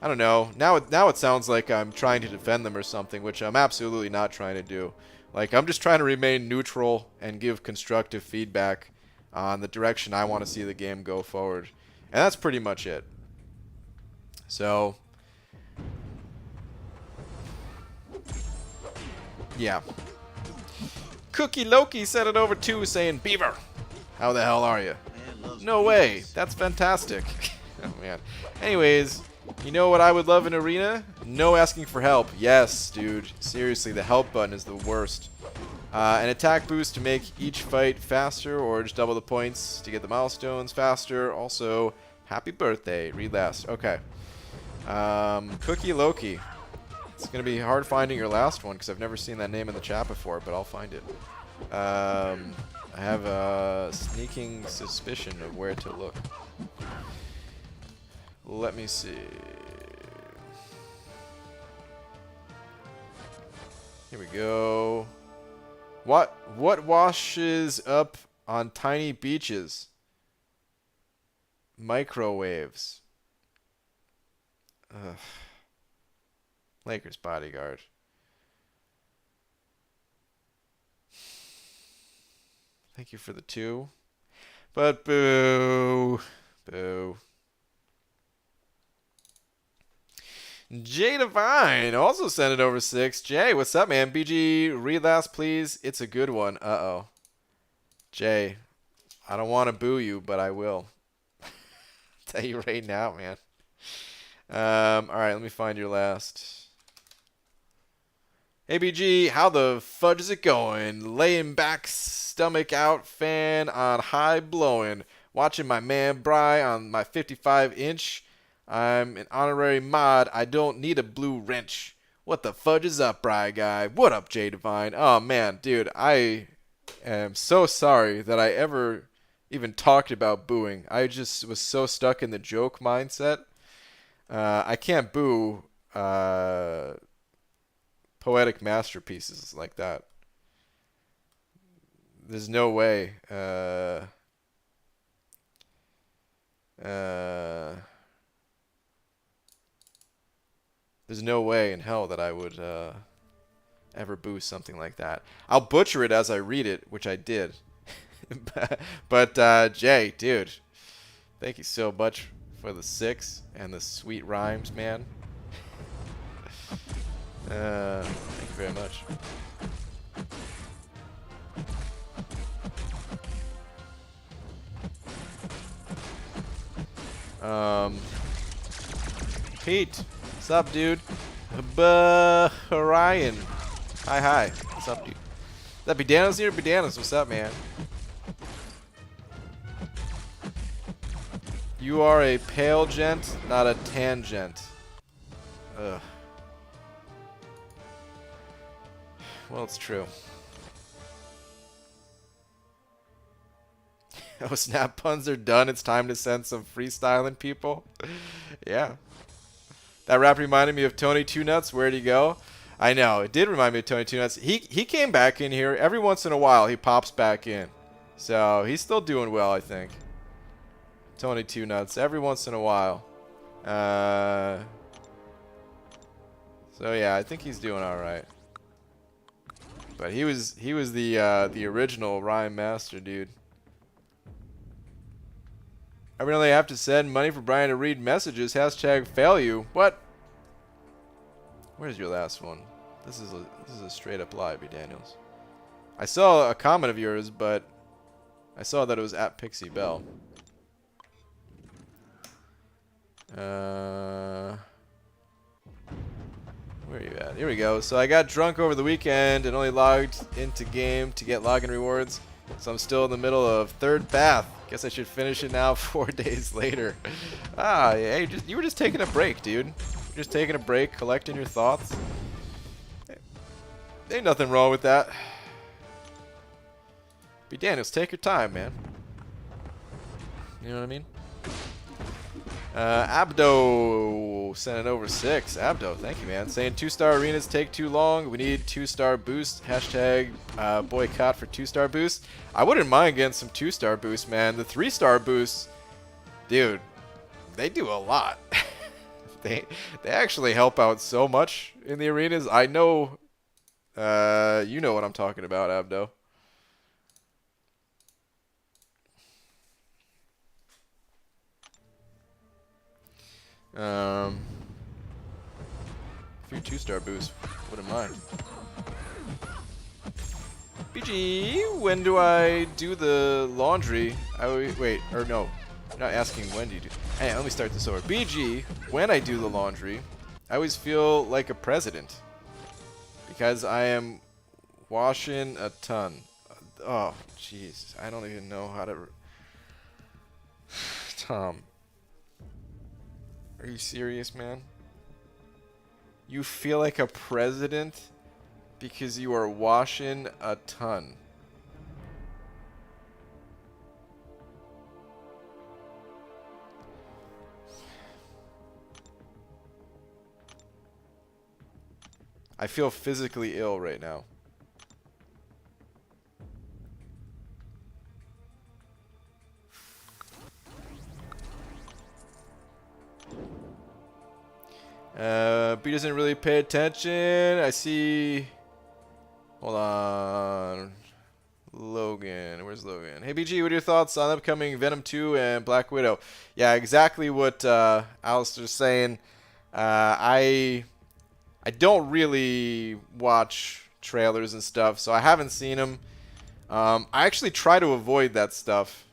I don't know. Now it sounds like I'm trying to defend them or something, which I'm absolutely not trying to do. Like, I'm just trying to remain neutral and give constructive feedback on the direction I want to see the game go forward. And that's pretty much it. So, yeah. Cookie Loki sent it over too, saying, Beaver, how the hell are you? No way. That's fantastic. Oh, man. Anyways, you know what I would love in Arena? No asking for help. Yes, dude. Seriously, the help button is the worst. An attack boost to make each fight faster, or just double the points to get the milestones faster. Also, happy birthday. Read last. Okay. Cookie Loki. It's going to be hard finding your last one because I've never seen that name in the chat before, but I'll find it. I have a sneaking suspicion of where to look. Let me see. Here we go. What washes up on tiny beaches? Microwaves. Ugh. Lakers bodyguard. Thank you for the 2. But boo. Boo. Jay Divine also sent it over 6. Jay, what's up, man? BG, read last, please. It's a good one. Uh-oh. Jay, I don't want to boo you, but I will. Tell you right now, man. All right, let me find your last. Hey, BG, how the fudge is it going? Laying back, stomach out, fan on high blowing. Watching my man Bry on my 55-inch. I'm an honorary mod. I don't need a blue wrench. What the fudge is up, Bry guy? What up, Jay Divine? Oh, man, dude, I am so sorry that I ever even talked about booing. I just was so stuck in the joke mindset. I can't boo poetic masterpieces like that. There's no way. There's no way in hell that I would ever boo something like that. I'll butcher it as I read it, which I did. But Jay, dude, thank you so much for the 6 and the sweet rhymes, man. Thank you very much. Pete, what's up, dude? Ryan, hi. What's up, dude? Is that Badanos here? Badanos, what's up, man? You are a pale gent, not a tangent. Ugh. Well, it's true. Oh, snap puns are done. It's time to send some freestyling, people. Yeah. That rap reminded me of Tony Two Nuts. Where'd he go? I know. It did remind me of Tony Two Nuts. He came back in here. Every once in a while, he pops back in. So, he's still doing well, I think. Tony Two Nuts. Every once in a while. So, yeah. I think he's doing alright. But he was the original rhyme master, dude. I really have to send money for Brian to read messages. Hashtag fail you. What? Where's your last one? This is a straight up lie, B. Daniels. I saw a comment of yours, but I saw that it was at Pixie Bell. Where are you at? Here we go. So I got drunk over the weekend and only logged into game to get login rewards. So I'm still in the middle of third path. Guess I should finish it now 4 days later. Ah, yeah, you were just taking a break, dude. You're just taking a break, collecting your thoughts. Ain't nothing wrong with that. B. Daniels, take your time, man. You know what I mean? Abdo sent it over 6. Abdo, thank you, man. Saying 2-star arenas take too long. We need 2-star boost. Hashtag boycott for 2-star boost. I wouldn't mind getting some 2-star boost, man. The 3-star boosts, dude, they do a lot. they actually help out so much in the arenas. I know, you know what I'm talking about, Abdo. A few 2-star boosts, wouldn't mind. BG, when do I do the laundry? Wait, or no, you're not asking when do you do. Hey, let me start this over. BG, when I do the laundry, I always feel like a president because I am Washing a ton. Oh, jeez. I don't even know how to... Tom. Are you serious, man? You feel like a president because you are washing a ton. I feel physically ill right now. B doesn't really pay attention. I see... Hold on. Logan. Where's Logan? Hey, BG, what are your thoughts on upcoming Venom 2 and Black Widow? Yeah, exactly what Alistair's saying. I don't really watch trailers and stuff, so I haven't seen them. I actually try to avoid that stuff.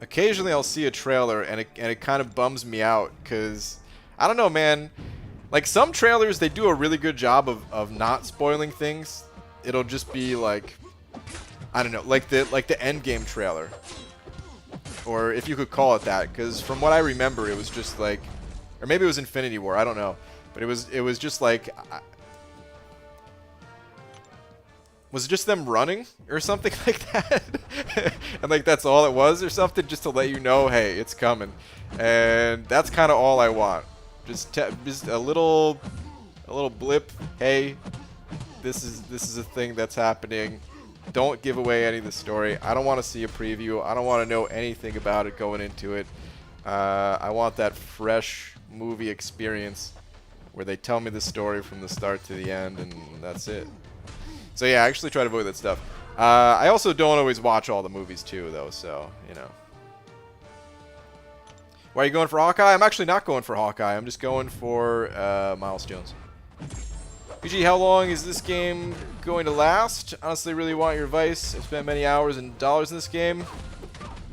Occasionally I'll see a trailer and it kind of bums me out because I don't know, man. Like some trailers, they do a really good job of not spoiling things. It'll just be like, I don't know, like the Endgame trailer, or if you could call it that, because from what I remember, it was just like, or maybe it was Infinity War, I don't know, but it was just like, was it just them running or something like that? And like that's all it was or something, just to let you know, hey, it's coming. And that's kind of all I want. Just a little blip. Hey, this is a thing that's happening. Don't give away any of the story. I don't want to see a preview. I don't want to know anything about it going into it. I want that fresh movie experience where they tell me the story from the start to the end, and that's it. So yeah, I actually try to avoid that stuff. I also don't always watch all the movies too, though, so, you know. Why are you going for Hawkeye? I'm actually not going for Hawkeye. I'm just going for Miles Jones. PG, how long is this game going to last? Honestly, really want your advice. I've spent many hours and dollars in this game.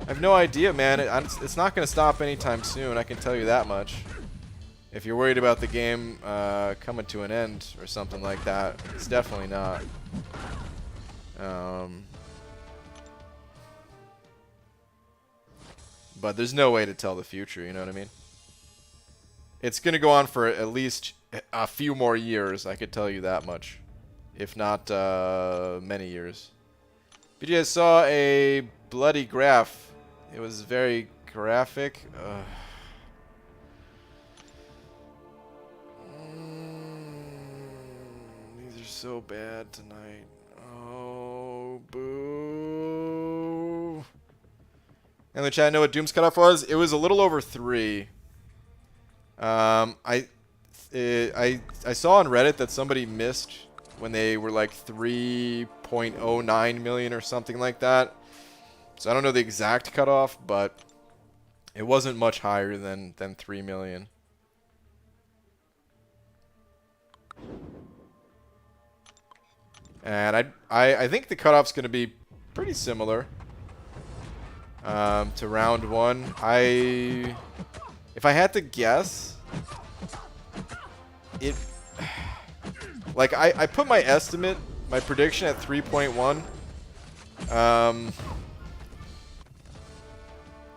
I have no idea, man. It's not going to stop anytime soon, I can tell you that much. If you're worried about the game coming to an end or something like that, it's definitely not. But there's no way to tell the future, you know what I mean? It's going to go on for at least a few more years, I could tell you that much. If not many years. But you guys saw a bloody graph. It was very graphic. These are so bad tonight. Oh, boo. And the chat know what Doom's cutoff was? It was a little over 3. I saw on Reddit that somebody missed when they were like 3.09 million or something like that. So I don't know the exact cutoff, but it wasn't much higher than 3 million. And I think the cutoff's going to be pretty similar to round 1. If I had to guess, like I put my estimate, my prediction at 3.1.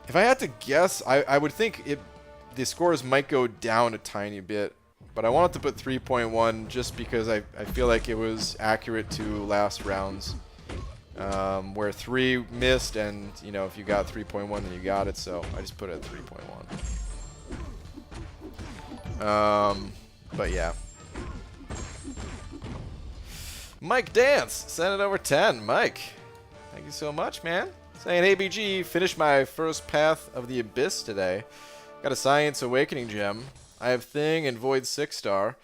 If I had to guess, I would think the scores might go down a tiny bit. But I wanted to put 3.1 just because I feel like it was accurate to last rounds. Where 3 missed, and you know, if you got 3.1 then you got it, so I just put it at 3.1. But yeah. Mike Dance, send it over 10. Mike, thank you so much, man. Saying, hey BG, finished my first Path of the Abyss today. Got a Science Awakening gem. I have Thing and Void 6-star.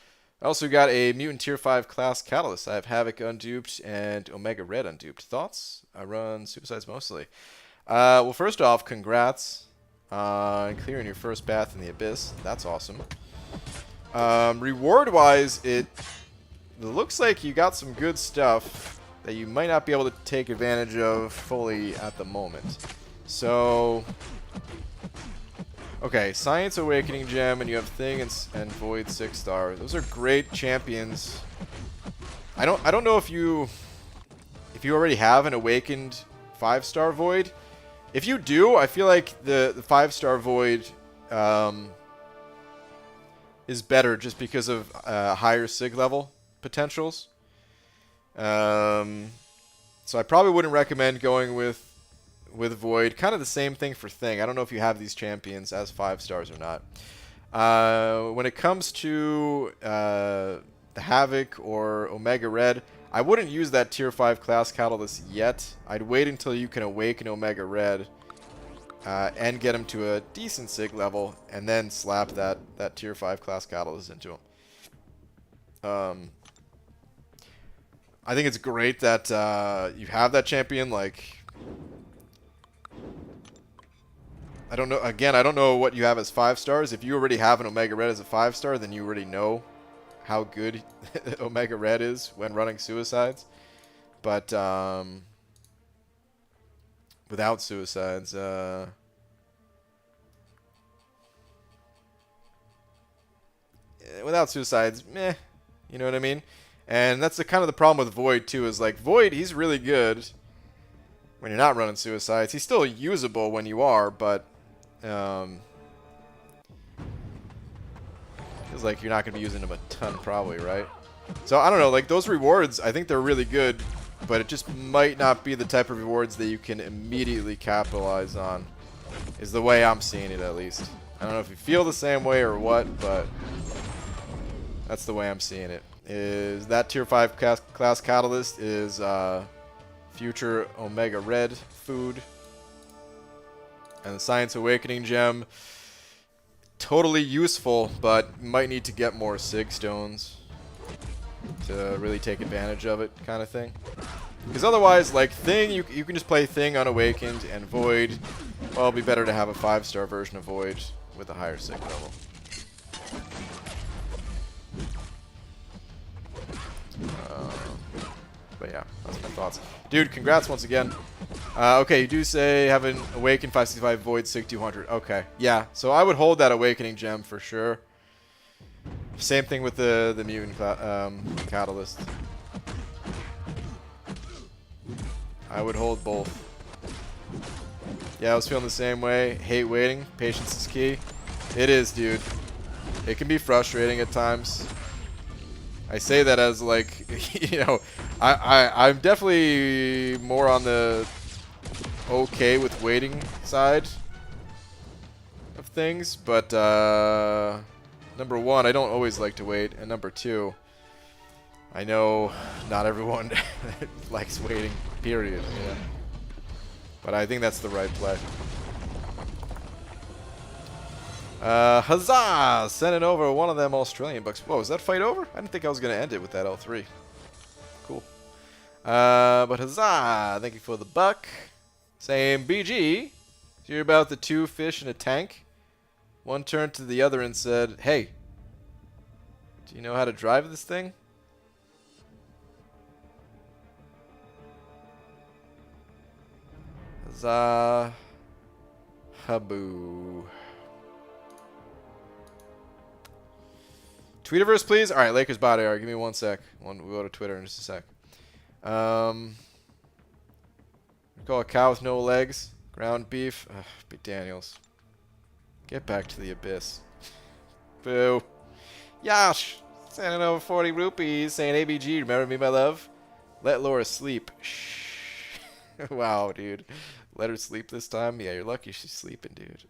I also got a Mutant Tier 5 class Catalyst. I have Havoc unduped and Omega Red unduped. Thoughts? I run Suicides mostly. Well, first off, congrats on clearing your first Path in the Abyss. That's awesome. Reward-wise, it looks like you got some good stuff that you might not be able to take advantage of fully at the moment. So... okay, Science Awakening Gem, and you have Thing and Void 6-star. Those are great champions I don't know if you already have an Awakened 5-star Void. If you do, I feel like the 5-star Void is better just because of higher Sig level potentials. So I probably wouldn't recommend going with Void. Kind of the same thing for Thing. I don't know if you have these champions as 5 stars or not. When it comes to the Havoc or Omega Red, I wouldn't use that tier 5 class catalyst yet. I'd wait until you can awaken Omega Red and get him to a decent Sig level, and then slap that tier 5 class catalyst into him. I think it's great that you have that champion. Like, I don't know. Again, I don't know what you have as 5 stars. If you already have an Omega Red as a 5-star, then you already know how good Omega Red is when running suicides. But without suicides, meh. You know what I mean? And that's the kind of the problem with Void too. Is like Void, he's really good when you're not running suicides. He's still usable when you are, but feels like you're not going to be using him a ton probably, right? So I don't know, like those rewards, I think they're really good, but it just might not be the type of rewards that you can immediately capitalize on, is the way I'm seeing it at least. I don't know if you feel the same way or what, but that's the way I'm seeing it. Is that tier 5 class catalyst is future Omega Red food. And the Science Awakening gem, totally useful, but might need to get more Sig stones to really take advantage of it, kind of thing. Because otherwise, like Thing, you can just play Thing unawakened, and Void, well, it'd be better to have a 5-star version of Void with a higher Sig level. But yeah, that's my thoughts. Dude, congrats once again. Okay, you do say have an Awakened 565 Void Sig 200. Okay, yeah. So I would hold that Awakening gem for sure. Same thing with the Mutant Catalyst. I would hold both. Yeah, I was feeling the same way. Hate waiting. Patience is key. It is, dude. It can be frustrating at times. I say that as like, you know, I'm definitely more on the okay with waiting side of things, but number one, I don't always like to wait, and number two, I know not everyone likes waiting, period, you know? But I think that's the right play. Huzzah! Sending over one of them Australian bucks. Whoa, is that fight over? I didn't think I was going to end it with that L3. Cool. But huzzah! Thank you for the buck. Saying, BG, hear about the 2 fish in a tank? One turned to the other and said, hey, do you know how to drive this thing? Huzzah. Haboo. Tweetiverse, please. All right, Lakers body art. Give me 1 sec. We'll go to Twitter in just a sec. Call a cow with no legs. Ground beef. Ugh, be Daniels. Get back to the abyss. Boo. Yash. Sending over 40 rupees. Saying ABG. Remember me, my love? Let Laura sleep. Shh. Wow, dude. Let her sleep this time? Yeah, you're lucky she's sleeping, dude.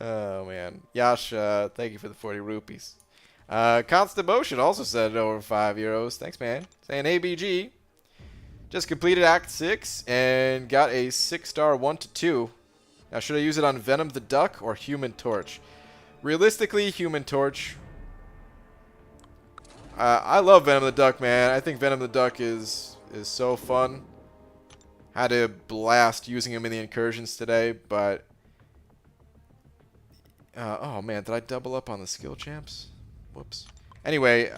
Oh, man. Yash, thank you for the 40 rupees. Constant Motion also said over 5 euros. Thanks, man. Saying ABG. Just completed Act 6 and got a 6-star 1-2. Now, should I use it on Venom the Duck or Human Torch? Realistically, Human Torch. I love Venom the Duck, man. I think Venom the Duck is so fun. Had a blast using him in the incursions today, but... oh, man, did I double up on the skill champs? Whoops. Anyway,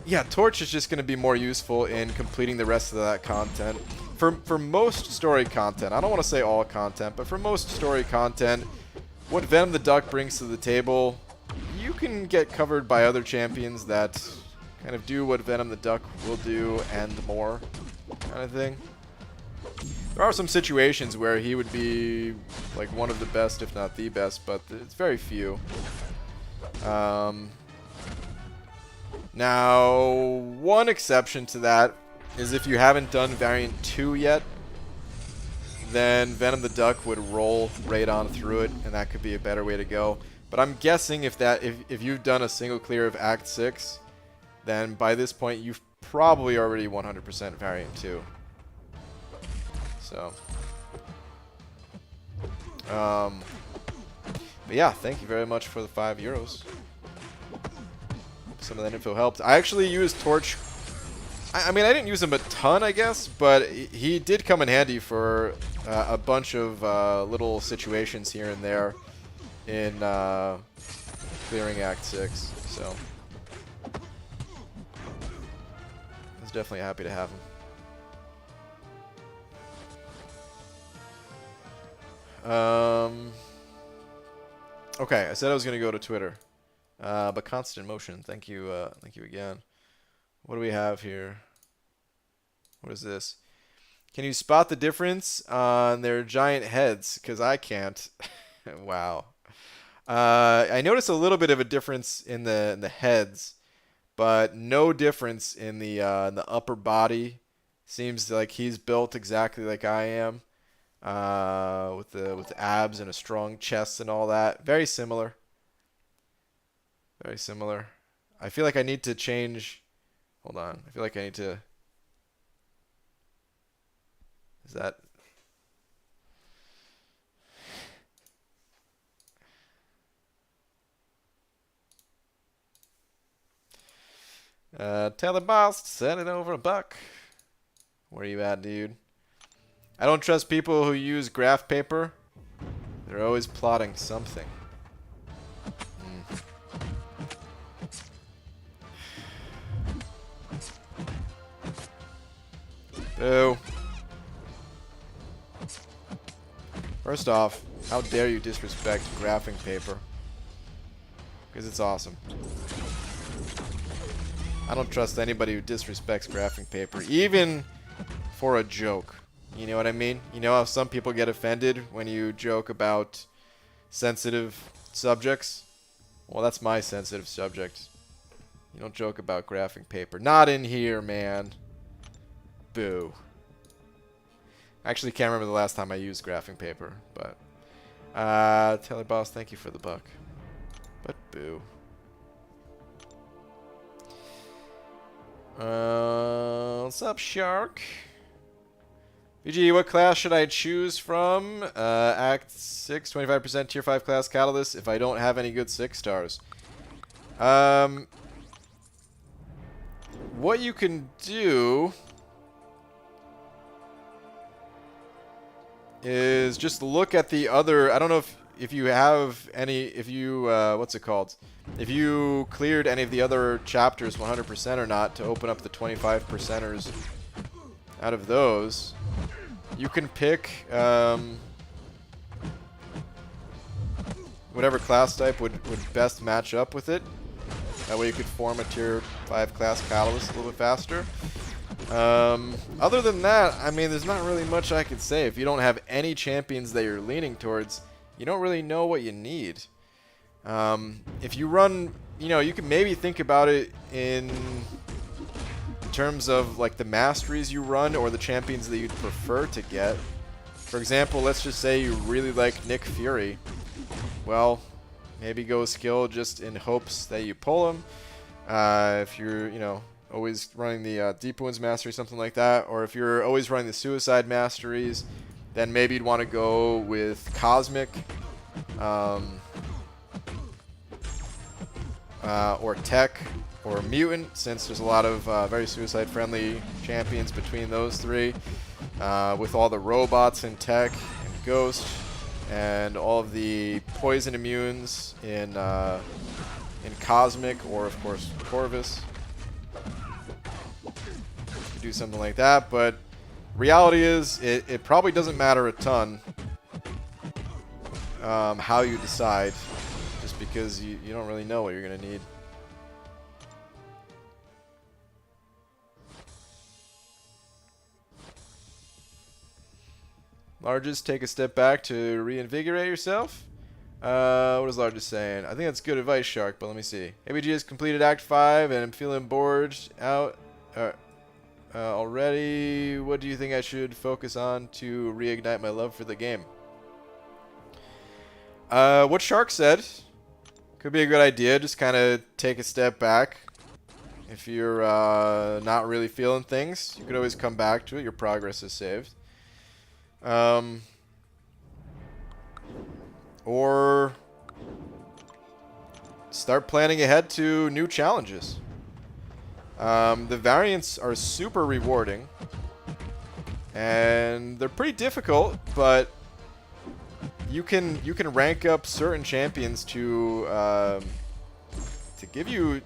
yeah, Torch is just going to be more useful in completing the rest of that content. For most story content, I don't want to say all content, but for most story content, what Venom the Duck brings to the table can get covered by other champions that kind of do what Venom the Duck will do and more, kind of thing. There are some situations where he would be like one of the best, if not the best, but it's very few. Now, one exception to that is if you haven't done Variant 2 yet, then Venom the Duck would roll right on through it, and that could be a better way to go. But I'm guessing if you've done a single clear of Act 6, then by this point you've probably already 100% Variant 2. So, but yeah, thank you very much for the €5. Some of that info helped. I actually used Torch. I mean, I didn't use him a ton, I guess, but he did come in handy for a bunch of little situations here and there in clearing Act 6. So, I was definitely happy to have him. Okay, I said I was going to go to Twitter. But Constant Motion, thank you again. What do we have here? What is this? Can you spot the difference on their giant heads? Because I can't. Wow. I noticed a little bit of a difference in the heads, but no difference in the upper body. Seems like he's built exactly like I am, with the abs and a strong chest and all that. Very similar. Very similar. I feel like I need to change. Hold on. I feel like I need to. Is that? Tell the boss to send it over $1. Where you at, dude? I don't trust people who use graph paper. They're always plotting something. Boo. First off, how dare you disrespect graphing paper? Because it's awesome. I don't trust anybody who disrespects graphing paper, even for a joke. You know what I mean? You know how some people get offended when you joke about sensitive subjects? Well, that's my sensitive subject. You don't joke about graphing paper. Not in here, man. Boo. I actually can't remember the last time I used graphing paper, but Taylor Boss, thank you for the $1. But boo. What's up, Shark? VG, what class should I choose from? Act 6, 25% Tier 5 class Catalyst if I don't have any good 6 stars. What you can do is just look at the other. I don't know if you have any, if you what's it called, if you cleared any of the other chapters 100% or not to open up the 25%ers out of those. You can pick whatever class type would best match up with it. That way you could form a tier 5 class Catalyst a little bit faster. Other than that, I mean, there's not really much I could say. If you don't have any champions that you're leaning towards, you don't really know what you need. If you run, you know, you can maybe think about it in terms of like the masteries you run or the champions that you'd prefer to get. For example, let's just say you really like Nick Fury. Well, maybe go skill just in hopes that you pull him. If you're, you know, always running the Deep Wounds Mastery, something like that, or if you're always running the Suicide Masteries, then maybe you'd want to go with Cosmic, or Tech, or Mutant, since there's a lot of very suicide-friendly champions between those three, with all the robots in Tech and Ghost, and all of the poison immunes in Cosmic, or of course Corvus. Do something like that, but reality is it probably doesn't matter a ton how you decide. Just because you don't really know what you're going to need. Largest, take a step back to reinvigorate yourself. What is Largest saying? I think that's good advice, Shark, but let me see. ABG has completed Act 5 and I'm feeling bored out already. What do you think I should focus on to reignite my love for the game? What Shark said could be a good idea. Just kind of take a step back. If you're not really feeling things, you could always come back to it. Your progress is saved. Or start planning ahead to new challenges. The variants are super rewarding, and they're pretty difficult, but you can rank up certain champions to give you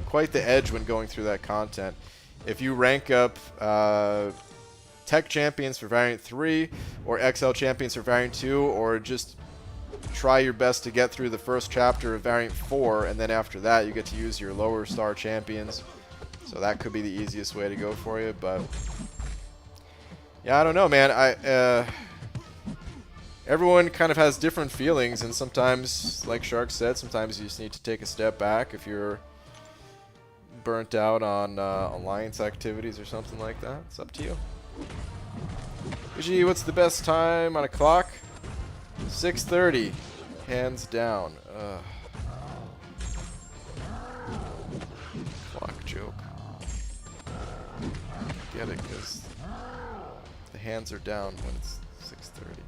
quite the edge when going through that content. If you rank up Tech Champions for Variant 3, or XL Champions for Variant 2, or just try your best to get through the first chapter of Variant 4, and then after that you get to use your lower star champions. So that could be the easiest way to go for you, but yeah, I don't know, man. Everyone kind of has different feelings, and sometimes, like Shark said, sometimes you just need to take a step back if you're burnt out on alliance activities or something like that. It's up to you. Gee, what's the best time on a clock? 6:30, hands down. Clock joke. Get it, because the hands are down when it's 6:30.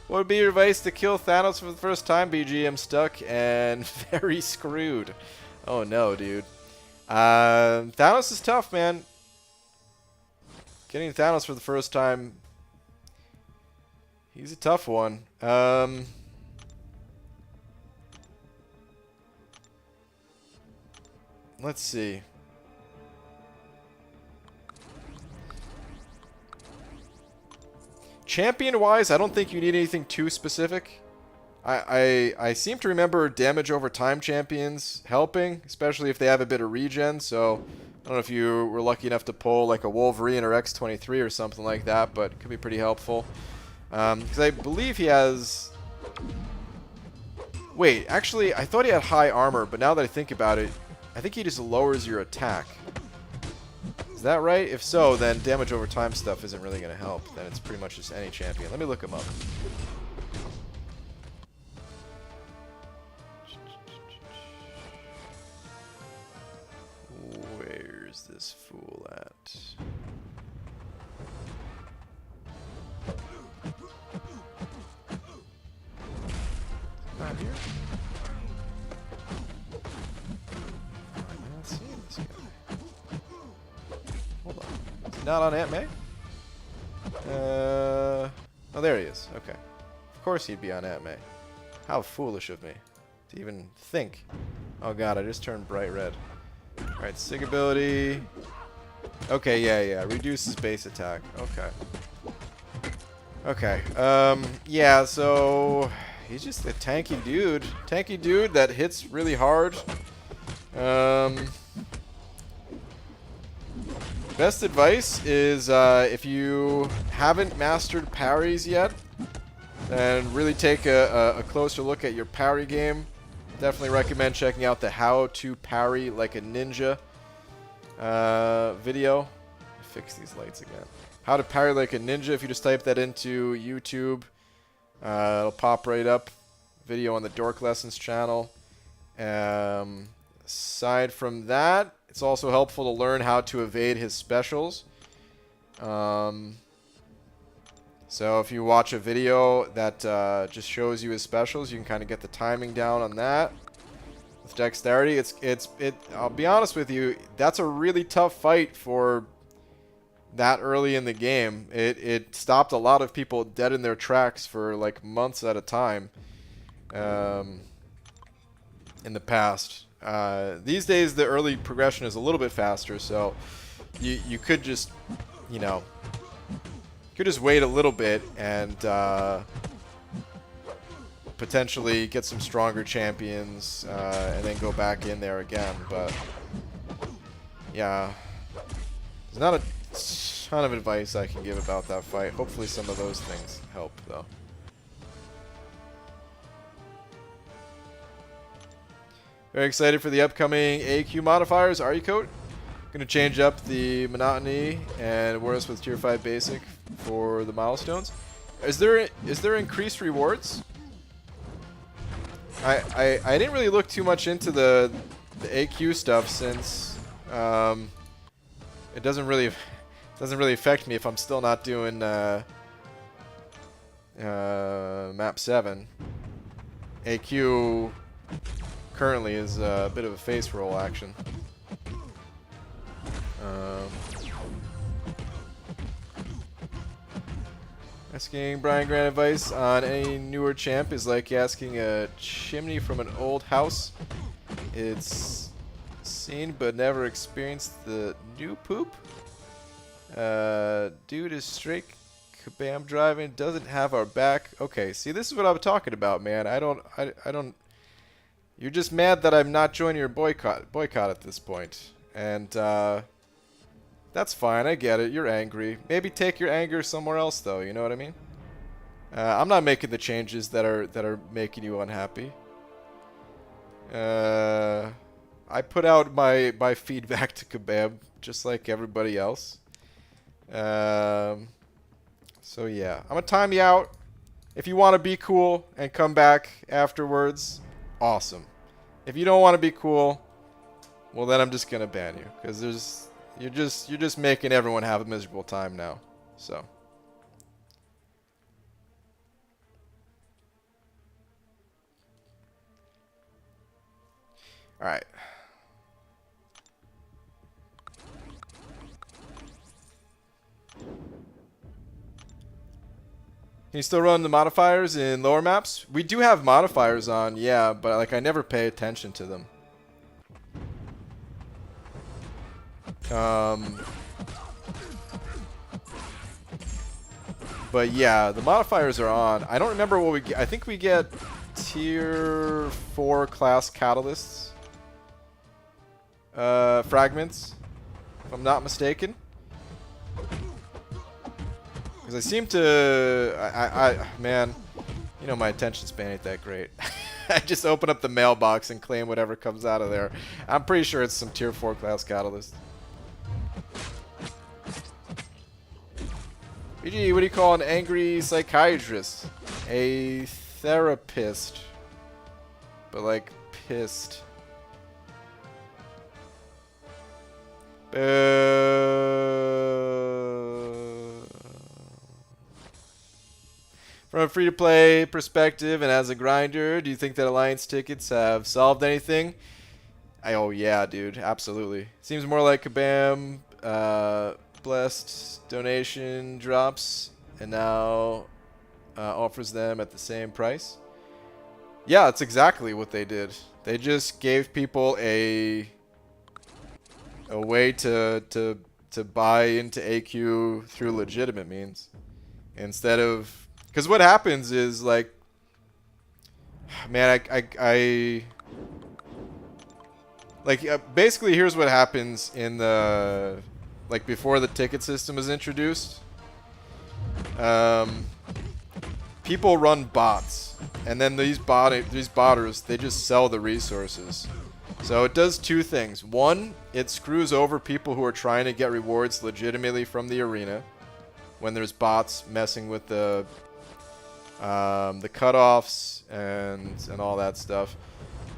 What would be your advice to kill Thanos for the first time? BG, I'm stuck and very screwed. Oh no, dude. Thanos is tough, man. Getting Thanos for the first time, he's a tough one. Let's see. Champion-wise, I don't think you need anything too specific. I seem to remember damage over time champions helping, especially if they have a bit of regen. So I don't know if you were lucky enough to pull like a Wolverine or X-23 or something like that, but it could be pretty helpful. Because I believe he has... Wait, actually, I thought he had high armor, but now that I think about it, I think he just lowers your attack. Is that right? If so, then damage over time stuff isn't really going to help. Then it's pretty much just any champion. Let me look him up. Where's this fool at? Not here? I'm not seeing this guy. Hold on. Is he not on Aunt May? Oh, there he is. Okay. Of course he'd be on Aunt May. How foolish of me to even think. Oh god, I just turned bright red. Alright, Sig ability. Okay, yeah. Reduces base attack. Okay. Okay. Yeah, so he's just a tanky dude. Tanky dude that hits really hard. Best advice is if you haven't mastered parries yet, then really take a closer look at your parry game. Definitely recommend checking out the How to Parry Like a Ninja video. Fix these lights again. How to Parry Like a Ninja. If you just type that into YouTube, it'll pop right up. Video on the Dork Lessons channel. Aside from that, it's also helpful to learn how to evade his specials. So if you watch a video that just shows you his specials, you can kind of get the timing down on that. With dexterity, I'll be honest with you, that's a really tough fight for that early in the game. It stopped a lot of people dead in their tracks for like months at a time in the past. These days, the early progression is a little bit faster, so you could just, you know, could just wait a little bit and potentially get some stronger champions and then go back in there again. But yeah, there's not a ton of advice I can give about that fight. Hopefully some of those things help though. Very excited for the upcoming AQ modifiers. Are you, Code? Going to change up the monotony and reward us with tier 5 basic for the milestones. Is there increased rewards? I didn't really look too much into the AQ stuff since it doesn't really affect me if I'm still not doing map 7. AQ currently is a bit of a face roll action. Asking Brian Grant advice on any newer champ is like asking a chimney from an old house. It's seen but never experienced the new poop. Dude is straight kabam driving, doesn't have our back. Okay, see, this is what I'm talking about, man. I don't. You're just mad that I'm not joining your boycott at this point, and that's fine. I get it. You're angry. Maybe take your anger somewhere else, though. You know what I mean? I'm not making the changes that are making you unhappy. I put out my feedback to Kabam just like everybody else. So yeah, I'm gonna time you out. If you want to be cool and come back afterwards, awesome. If you don't want to be cool, well then I'm just gonna ban you, because you're just making everyone have a miserable time now. So all right. Can you still run the modifiers in lower maps? We do have modifiers on, yeah, but like I never pay attention to them. But yeah, the modifiers are on. I don't remember what we get. I think we get tier 4 class catalysts. Fragments, if I'm not mistaken. Because I seem to, man, you know my attention span ain't that great. I just open up the mailbox and claim whatever comes out of there. I'm pretty sure it's some tier 4 class catalyst. BG, what do you call an angry psychiatrist? A therapist. But like, pissed. From a free-to-play perspective and as a grinder, do you think that Alliance tickets have solved anything? Oh yeah, dude, absolutely. Seems more like Kabam blessed donation drops and now offers them at the same price. Yeah, that's exactly what they did. They just gave people a way to buy into AQ through legitimate means, instead of, because what happens is, like, man, basically here's what happens in the, like, before the ticket system is introduced. People run bots, and then these botters, they just sell the resources. So it does two things. One, it screws over people who are trying to get rewards legitimately from the arena when there's bots messing with the cutoffs and all that stuff.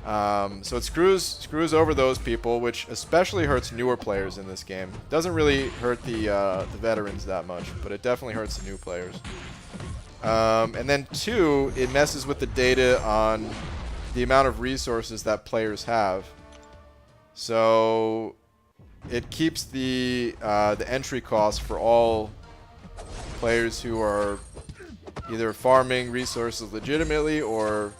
So it screws over those people, which especially hurts newer players in this game. Doesn't really hurt the veterans that much, but it definitely hurts the new players. And then two, it messes with the data on the amount of resources that players have. So it keeps the entry cost for all players who are either farming resources legitimately or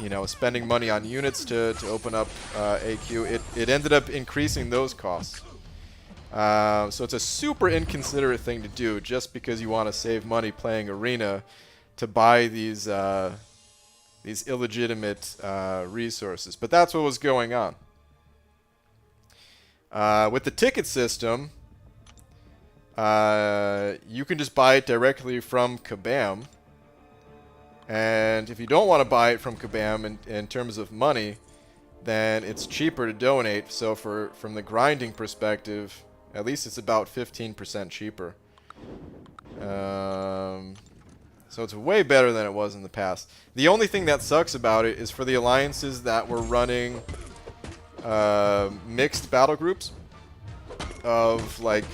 you know, spending money on units to open up AQ, it ended up increasing those costs. So it's a super inconsiderate thing to do just because you want to save money playing Arena to buy these illegitimate resources. But that's what was going on. With the ticket system, you can just buy it directly from Kabam. And if you don't want to buy it from Kabam in terms of money, then it's cheaper to donate. So from the grinding perspective, at least it's about 15% cheaper. So it's way better than it was in the past. The only thing that sucks about it is for the alliances that were running mixed battle groups of like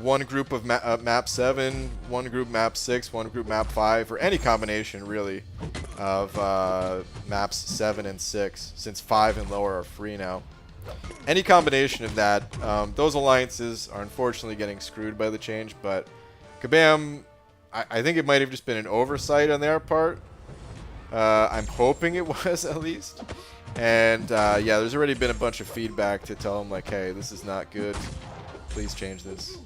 one group of map 7, one group map 6, one group map 5, or any combination really of maps 7 and 6, since 5 and lower are free now. Any combination of that, those alliances are unfortunately getting screwed by the change, but Kabam, I think it might have just been an oversight on their part. I'm hoping it was, at least. And yeah, there's already been a bunch of feedback to tell them, like, hey, this is not good. Please change this.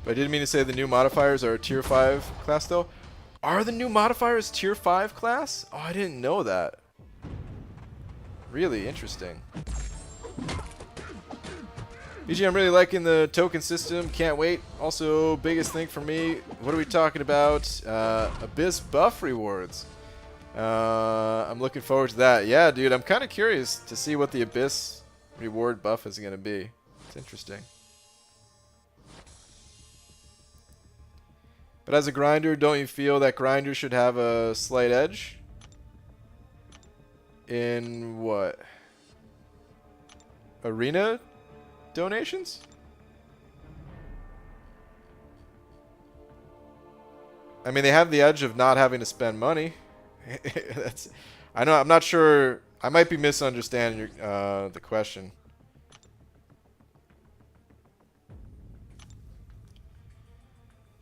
But I didn't mean to say the new modifiers are a tier 5 class, though. Are the new modifiers tier 5 class? Oh, I didn't know that. Really interesting. BG, I'm really liking the token system. Can't wait. Also, biggest thing for me, what are we talking about? Abyss buff rewards. I'm looking forward to that. Yeah, dude, I'm kind of curious to see what the Abyss reward buff is going to be. It's interesting. But as a grinder, don't you feel that grinders should have a slight edge? In what? Arena donations? I mean, they have the edge of not having to spend money. I know. I'm not sure. I might be misunderstanding the question.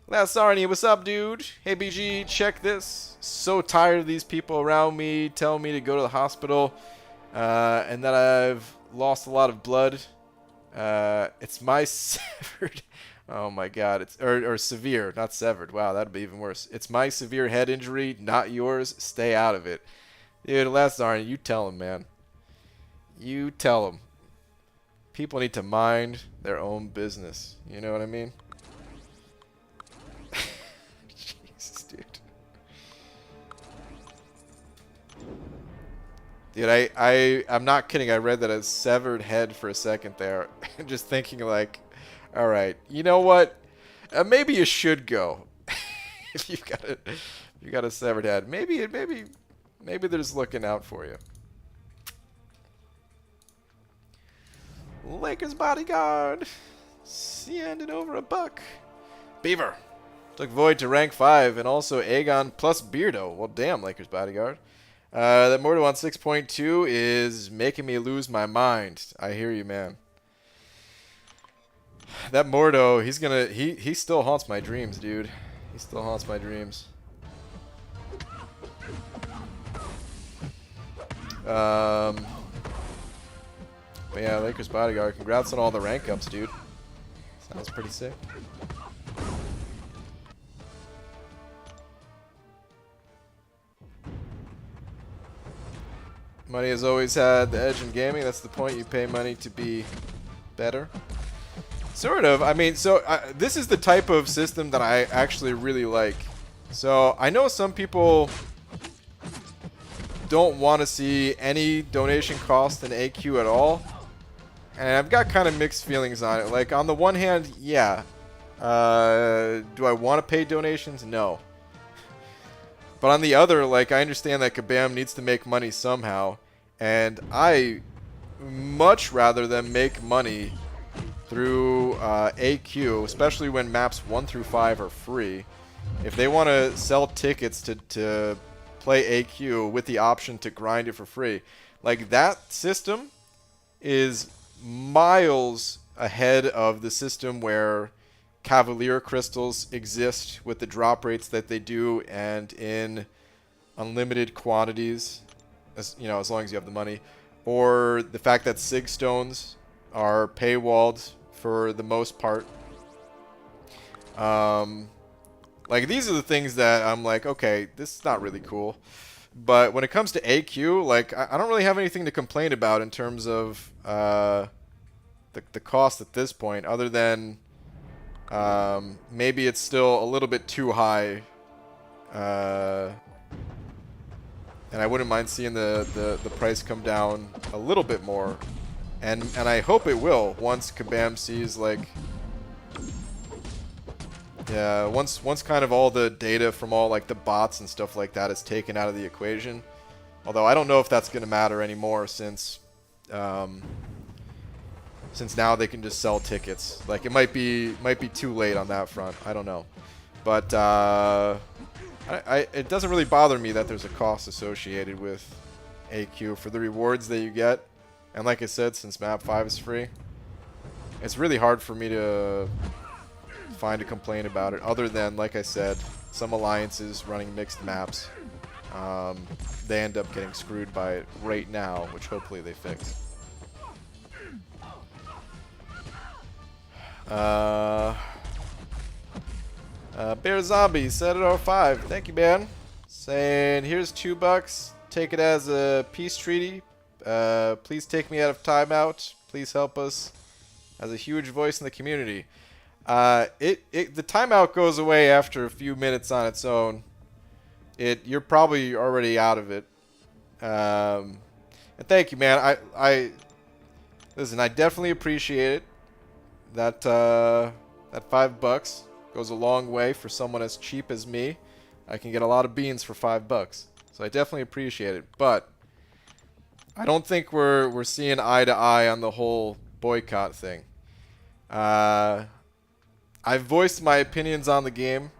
Last Arnie, what's up, dude? Hey, BG, check this. So tired of these people around me telling me to go to the hospital, and that I've lost a lot of blood. It's my severed. Oh my God! It's or severe, not severed. Wow, that'd be even worse. It's my severe head injury, not yours. Stay out of it, dude. Last Arnie, you tell him, man. You tell him. People need to mind their own business. You know what I mean? Dude, I'm not kidding. I read that as severed head for a second there. Just thinking like, all right, you know what? Maybe you should go. If you got a severed head. Maybe they're just looking out for you. Lakers bodyguard. Sending over a buck. Beaver. Took Void to rank 5 and also Aegon plus Beardo. Well, damn, Lakers bodyguard. That Mordo on 6.2 is making me lose my mind. I hear you, man. That Mordo, he still haunts my dreams, dude. He still haunts my dreams. But yeah, Lakers bodyguard. Congrats on all the rank ups, dude. Sounds pretty sick. Money has always had the edge in gaming. That's the point. You pay money to be better. Sort of. I mean, so this is the type of system that I actually really like. So I know some people don't want to see any donation cost in AQ at all. And I've got kind of mixed feelings on it. Like, on the one hand, yeah. Do I want to pay donations? No. But on the other, like, I understand that Kabam needs to make money somehow, and I much rather them make money through AQ, especially when maps 1 through 5 are free. If they want to sell tickets to play AQ with the option to grind it for free, like, that system is miles ahead of the system where Cavalier crystals exist with the drop rates that they do and in unlimited quantities, as you know, as long as you have the money, or the fact that Sig stones are paywalled for the most part. Like, these are the things that I'm like, okay, this is not really cool. But when it comes to AQ, like, I don't really have anything to complain about in terms of the cost at this point, other than maybe it's still a little bit too high. And I wouldn't mind seeing the price come down a little bit more. And I hope it will once Kabam sees, like... Yeah, once kind of all the data from all, like, the bots and stuff like that is taken out of the equation. Although I don't know if that's going to matter anymore since now they can just sell tickets. Like, it might be too late on that front. I don't know. But it doesn't really bother me that there's a cost associated with AQ for the rewards that you get. And like I said, since map 5 is free, it's really hard for me to find a complaint about it, other than, like I said, some alliances running mixed maps. They end up getting screwed by it right now, which hopefully they fix. Bear Zombie set at 05. Thank you, man. Saying, here's $2. Take it as a peace treaty. Please take me out of timeout. Please help us as a huge voice in the community. The timeout goes away after a few minutes on its own. You're probably already out of it. And thank you, man. Listen, I definitely appreciate it. That $5 goes a long way for someone as cheap as me. I can get a lot of beans for $5, so I definitely appreciate it. But I don't think we're seeing eye to eye on the whole boycott thing. I've voiced my opinions on the game.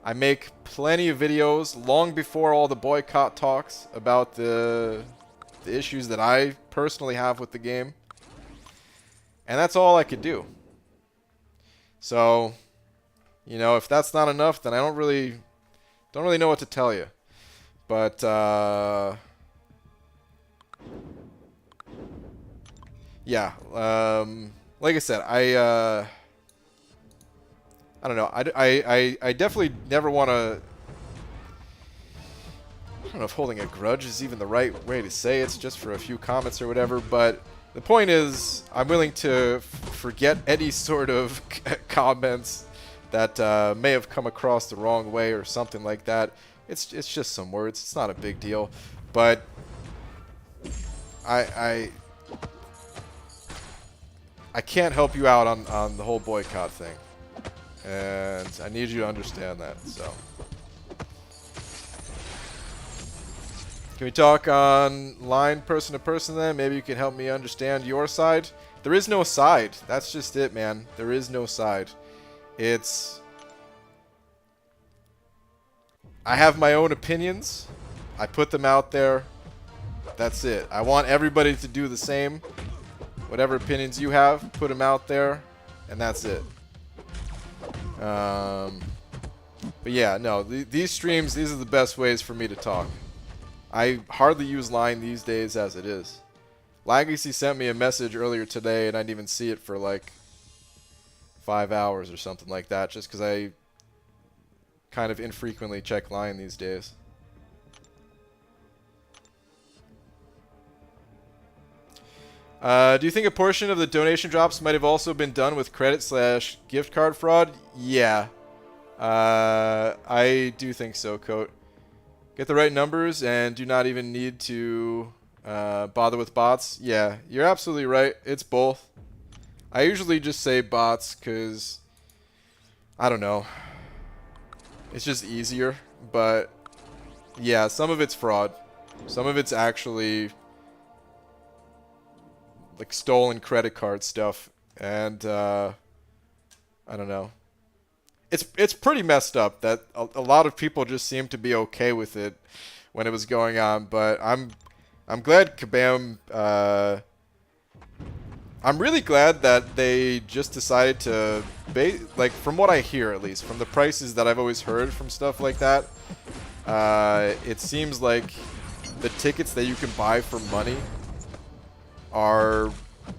I make plenty of videos long before all the boycott talks about the issues that I personally have with the game. And that's all I could do. So, you know, if that's not enough, then I don't really know what to tell you. But yeah, like I said, I don't know. I definitely never want to... I don't know if holding a grudge is even the right way to say it. It's just for a few comments or whatever. But the point is, I'm willing to forget any sort of comments that may have come across the wrong way or something like that. It's just some words. It's not a big deal. But I can't help you out on the whole boycott thing. And I need you to understand that, so. Can we talk online, person to person then? Maybe you can help me understand your side. There is no side. That's just it, man. There is no side. I have my own opinions. I put them out there. That's it. I want everybody to do the same. Whatever opinions you have, put them out there. And that's it. But yeah, no, these streams, these are the best ways for me to talk. I hardly use Line these days as it is. Legacy sent me a message earlier today and I didn't even see it for like 5 hours or something like that, just because I kind of infrequently check Line these days. Do you think a portion of the donation drops might have also been done with credit/gift card fraud? Yeah. I do think so, Coat. Get the right numbers and do not even need to bother with bots. Yeah, you're absolutely right. It's both. I usually just say bots because, I don't know. It's just easier. But, yeah, some of it's fraud. Some of it's actually... like stolen credit card stuff, and I don't know. It's pretty messed up that a lot of people just seem to be okay with it when it was going on. But I'm glad Kabam I'm really glad that they just decided to, like, from what I hear at least, from the prices that I've always heard from stuff like that, it seems like the tickets that you can buy for money are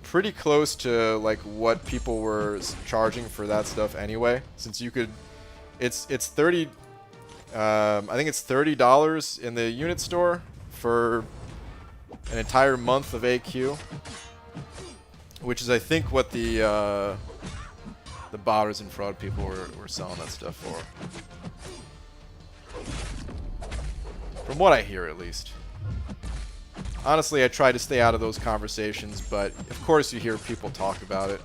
pretty close to like what people were charging for that stuff anyway. Since you could, it's 30. I think it's $30 in the unit store for an entire month of AQ. Which is, I think, what the botters and fraud people were selling that stuff for. From what I hear, at least. Honestly, I try to stay out of those conversations, but of course you hear people talk about it.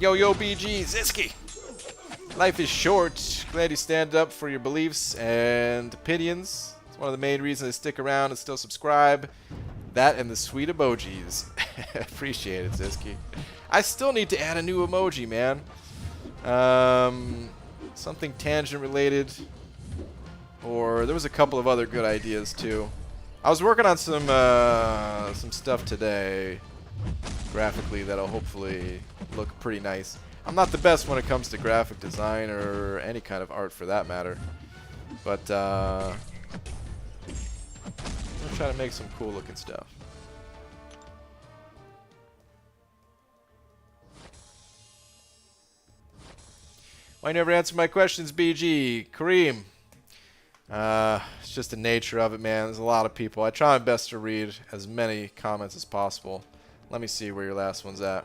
Yo, BG, Zisky! Life is short. Glad you stand up for your beliefs and opinions. It's one of the main reasons I stick around and still subscribe. That and the sweet emojis. Appreciate it, Zisky. I still need to add a new emoji, man. Something tangent related. Or there was a couple of other good ideas too. I was working on some stuff today, graphically, that'll hopefully look pretty nice. I'm not the best when it comes to graphic design or any kind of art for that matter. But I'm trying to make some cool looking stuff. Why you never answer my questions, BG? Kareem. It's just the nature of it, man. There's a lot of people. I try my best to read as many comments as possible. Let me see where your last one's at.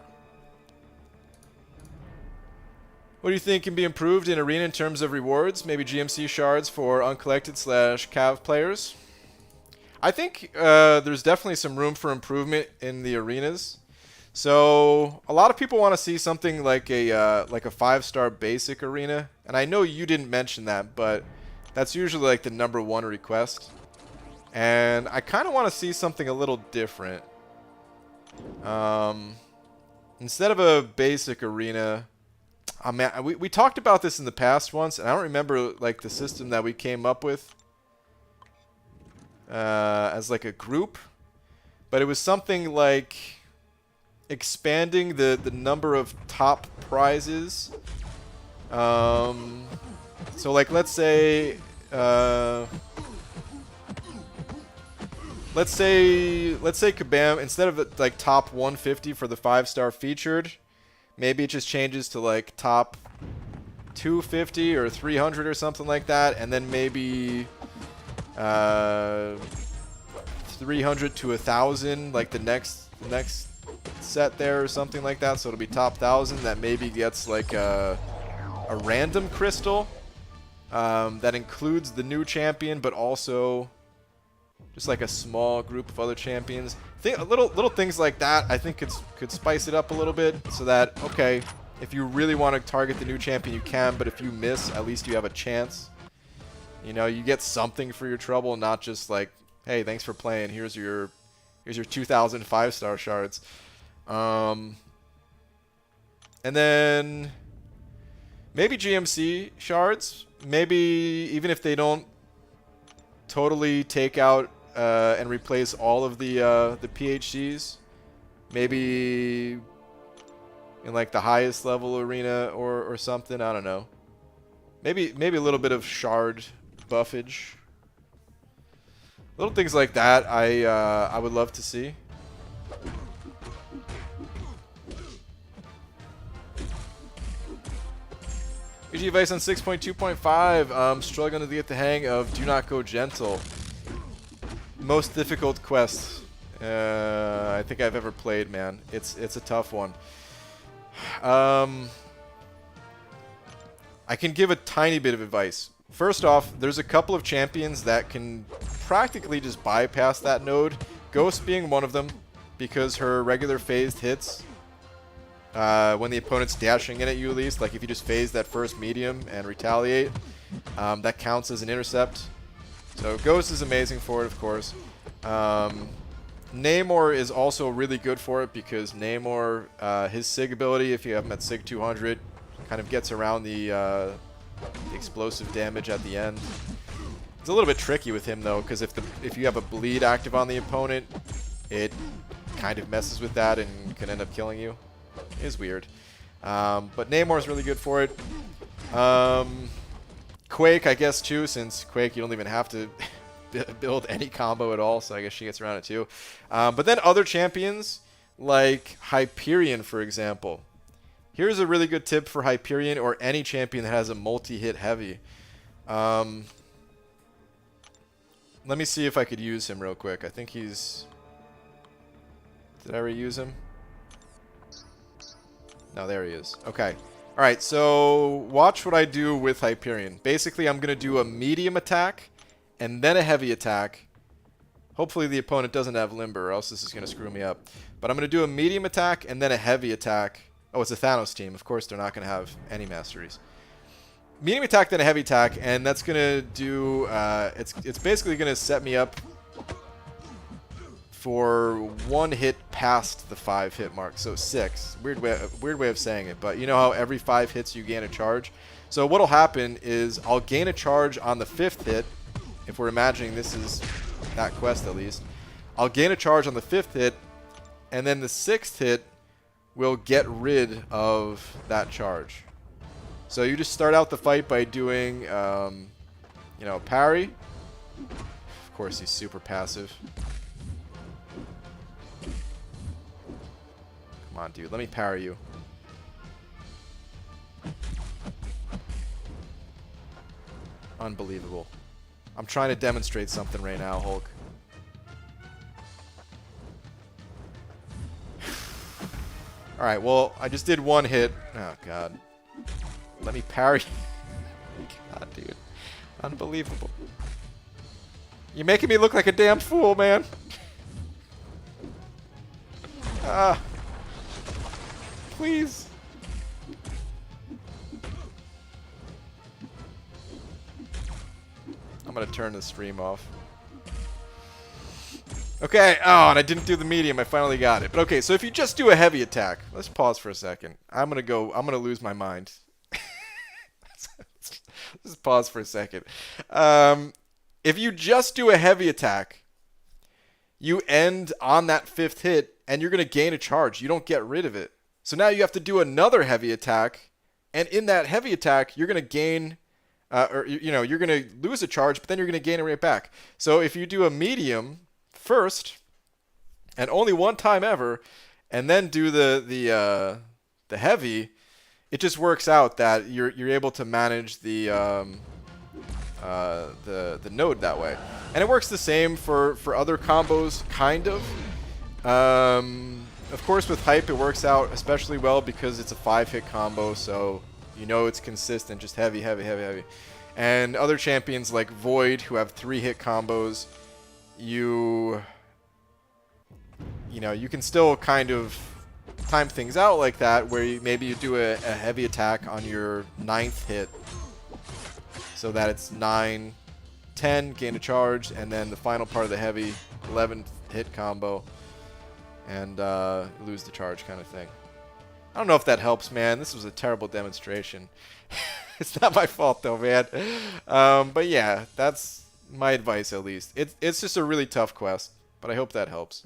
What do you think can be improved in Arena in terms of rewards? Maybe GMC shards for uncollected / Cav players? I think there's definitely some room for improvement in the arenas. So a lot of people want to see something like a 5-star basic arena, and I know you didn't mention that, but that's usually like the #1 request. And I kind of want to see something a little different. Instead of a basic arena. Man, we talked about this in the past once, and I don't remember like the system that we came up with as like a group, but it was something like expanding the number of top prizes. So like let's say Kabam, instead of like top 150 for the 5-star featured, maybe it just changes to like top 250 or 300 or something like that, and then maybe 300 to 1,000 like the next set there or something like that. So it'll be top 1,000 that maybe gets like a random crystal that includes the new champion, but also just like a small group of other champions. Little things like that I think could spice it up a little bit, so that, okay, if you really want to target the new champion you can, but if you miss, at least you have a chance. You know, you get something for your trouble, not just like, hey, thanks for playing, here's your 2,000 5-star shards. And then maybe GMC shards, maybe even if they don't totally take out and replace all of the PHCs, maybe in like the highest level arena or something. I don't know. Maybe a little bit of shard buffage. Little things like that I would love to see. BG advice on 6.2.5. Struggling to get the hang of Do Not Go Gentle. Most difficult quest I think I've ever played, man. It's a tough one. I can give a tiny bit of advice. First off, there's a couple of champions that can practically just bypass that node. Ghost being one of them, because her regular phased hits, when the opponent's dashing in at you at least, like if you just phase that first medium and retaliate, that counts as an intercept. So Ghost is amazing for it, of course. Namor is also really good for it, because Namor, his Sig ability, if you have him at Sig 200, kind of gets around the explosive damage at the end. It's a little bit tricky with him though, because if you have a bleed active on the opponent, it kind of messes with that and can end up killing you. It is weird. But Namor is really good for it. Quake, I guess, too, since Quake, you don't even have to build any combo at all, so I guess she gets around it, too. But then other champions, like Hyperion, for example. Here's a really good tip for Hyperion or any champion that has a multi-hit heavy. Let me see if I could use him real quick. I think he's... Did I reuse him? No, there he is. Okay. Alright, so watch what I do with Hyperion. Basically, I'm going to do a medium attack and then a heavy attack. Hopefully the opponent doesn't have Limber, or else this is going to screw me up. But I'm going to do a medium attack and then a heavy attack. Oh, it's a Thanos team. Of course, they're not going to have any masteries. Medium attack, then a heavy attack, and that's going to do... it's basically going to set me up for one hit past the 5 hit mark, so 6. Weird way of saying it, but you know how every 5 hits you gain a charge? So what'll happen is I'll gain a charge on the 5th hit, if we're imagining this is that quest at least. I'll gain a charge on the 5th hit, and then the 6th hit will get rid of that charge. So you just start out the fight by doing, you know, parry. Of course, he's super passive. Come on, dude. Let me parry you. Unbelievable. I'm trying to demonstrate something right now, Hulk. Alright, well, I just did one hit. Oh, God. Let me parry. God, dude. Unbelievable. You're making me look like a damn fool, man. Please. I'm gonna turn the stream off. Okay, oh, and I didn't do the medium. I finally got it. But okay, so if you just do a heavy attack, let's pause for a second. I'm gonna lose my mind. Just pause for a second. If you just do a heavy attack, you end on that 5th hit, and you're gonna gain a charge. You don't get rid of it. So now you have to do another heavy attack, and in that heavy attack, you're gonna gain, you're gonna lose a charge, but then you're gonna gain it right back. So if you do a medium first, and only one time ever, and then do the heavy, it just works out that you're able to manage the node that way, and it works the same for other combos, kind of. Of course, with Hype, it works out especially well because it's a 5-hit combo, so you know it's consistent, just heavy, heavy, heavy, heavy. And other champions like Void, who have 3-hit combos, you can still kind of time things out like that, where maybe you do a heavy attack on your 9th hit, so that it's 9, 10, gain a charge, and then the final part of the heavy 11th hit combo, and lose the charge kind of thing. I don't know if that helps, man. This was a terrible demonstration. It's not my fault, though, man. But yeah, that's my advice, at least. It's just a really tough quest, but I hope that helps.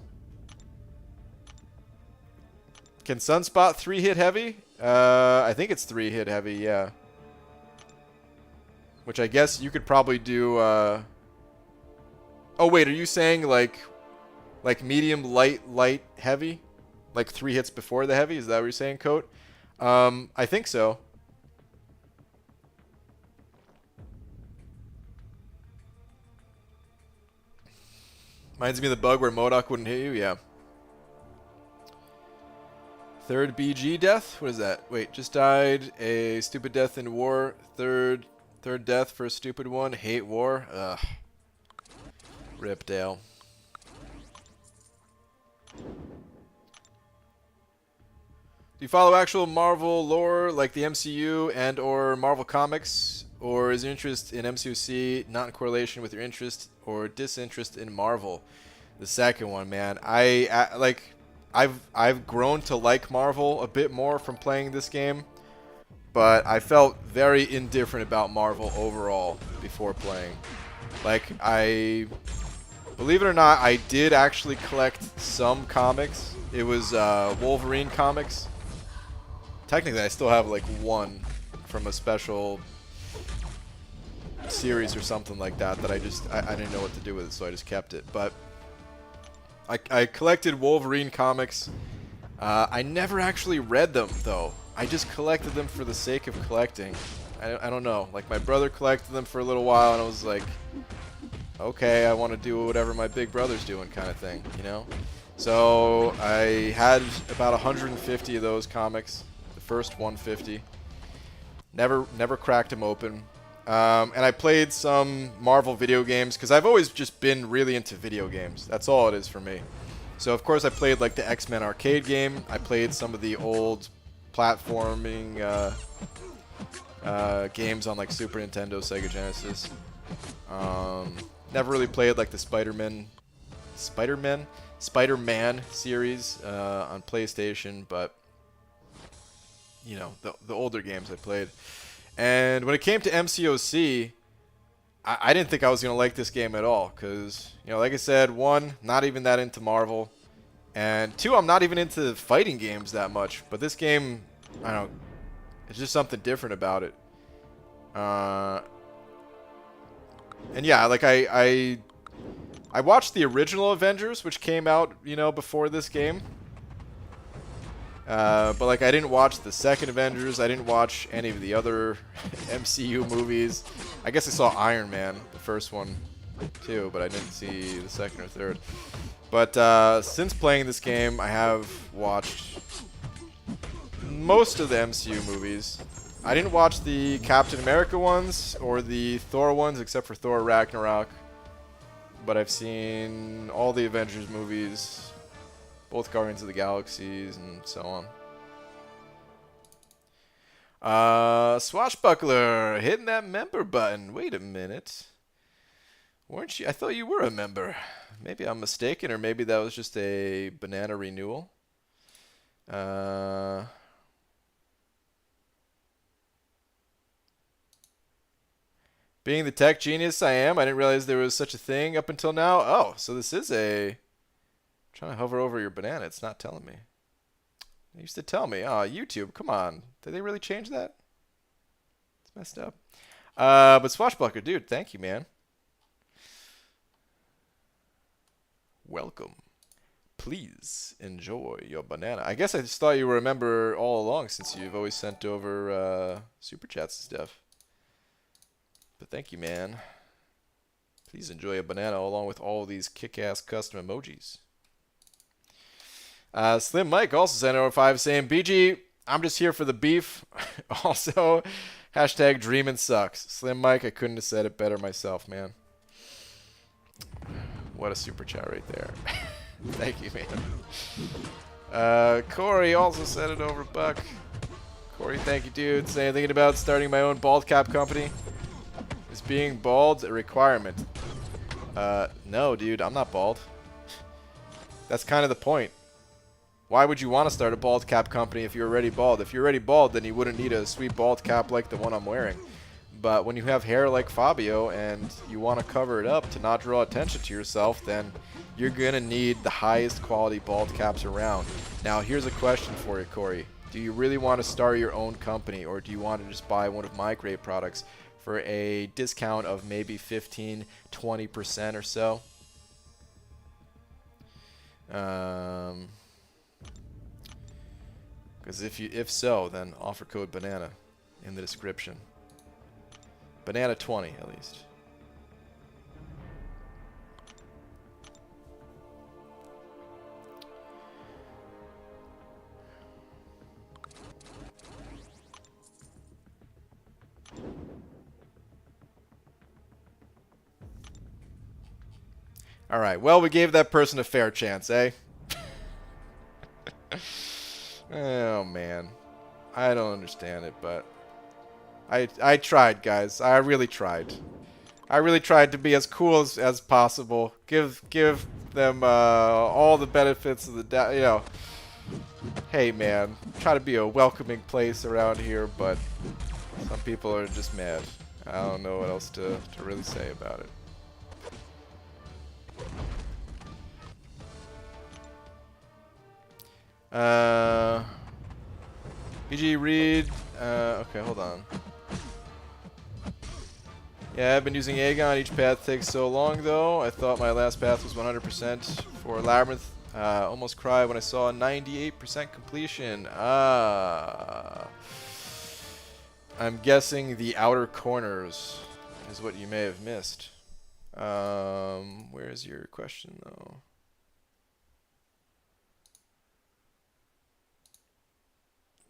Can Sunspot 3-hit heavy? I think it's 3-hit heavy, yeah. Which I guess you could probably do... Oh, wait, are you saying, like medium, light, heavy? Like 3 hits before the heavy? Is that what you're saying, Coat? I think so. Reminds me of the bug where MODOK wouldn't hit you? Yeah. 3rd BG death? What is that? Wait, just died. A stupid death in war. Third death for a stupid one. Hate war. Ugh. Rip Dale. Do you follow actual Marvel lore like the MCU and or Marvel Comics? Or is your interest in MCUC not in correlation with your interest or disinterest in Marvel? The second one, man. I've grown to like Marvel a bit more from playing this game, but I felt very indifferent about Marvel overall before playing. Like, believe it or not, I did actually collect some comics. It was Wolverine comics. Technically, I still have like one from a special series or something like that I didn't know what to do with it, so I just kept it. But I collected Wolverine comics. I never actually read them, though. I just collected them for the sake of collecting. I don't know. Like, my brother collected them for a little while, and I was like, okay, I want to do whatever my big brother's doing kind of thing, you know? So I had about 150 of those comics, the first 150. Never cracked them open. And I played some Marvel video games, because I've always just been really into video games. That's all it is for me. So, of course, I played, like, the X-Men arcade game. I played some of the old platforming games on, like, Super Nintendo, Sega Genesis. Never really played, like, the Spider-Man series on PlayStation, but, you know, the older games I played. And when it came to MCOC, I didn't think I was going to like this game at all, because, you know, like I said, one, not even that into Marvel, and two, I'm not even into fighting games that much, but this game, I don't know, it's just something different about it. And yeah, like, I watched the original Avengers, which came out, you know, before this game. But, like, I didn't watch the second Avengers. I didn't watch any of the other MCU movies. I guess I saw Iron Man, the first one, too, but I didn't see the second or third. But since playing this game, I have watched most of the MCU movies. I didn't watch the Captain America ones or the Thor ones, except for Thor Ragnarok. But I've seen all the Avengers movies, both Guardians of the Galaxies, and so on. Swashbuckler, hitting that member button. Wait a minute. Weren't you? I thought you were a member. Maybe I'm mistaken, or maybe that was just a banana renewal. Being the tech genius I am, I didn't realize there was such a thing up until now. Oh, so this is a... I'm trying to hover over your banana. It's not telling me. They used to tell me. Oh, YouTube, come on. Did they really change that? It's messed up. But Swashbuckler, dude, thank you, man. Welcome. Please enjoy your banana. I guess I just thought you were a member all along, since you've always sent over super chats and stuff. But thank you, man. Please enjoy a banana along with all these kick-ass custom emojis. Slim Mike also sent over 5 saying, BG, I'm just here for the beef. Also, hashtag dreamin' sucks. Slim Mike, I couldn't have said it better myself, man. What a super chat right there. Thank you, man. Corey also sent it over Buck. Corey, thank you, dude. Saying, thinking about starting my own bald cap company. Is being bald a requirement? No, dude, I'm not bald. That's kind of the point. Why would you want to start a bald cap company if you're already bald? If you're already bald, then you wouldn't need a sweet bald cap like the one I'm wearing. But when you have hair like Fabio and you want to cover it up to not draw attention to yourself, then you're going to need the highest quality bald caps around. Now, here's a question for you, Corey. Do you really want to start your own company, or do you want to just buy one of my great products for a discount of maybe 15-20% or so? Because if so, then offer code BANANA in the description. Banana 20 at least. All right. Well, we gave that person a fair chance, eh? Oh man, I don't understand it, but I tried, guys. I really tried. I really tried to be as cool as possible. Give them all the benefits of the doubt. You know, hey man, try to be a welcoming place around here, but some people are just mad. I don't know what else to really say about it. BG read. Okay, hold on. Yeah, I've been using Aegon. Each path takes so long, though. I thought my last path was 100% for Labyrinth. Almost cried when I saw 98% completion. I'm guessing the outer corners is what you may have missed. Where's your question, though?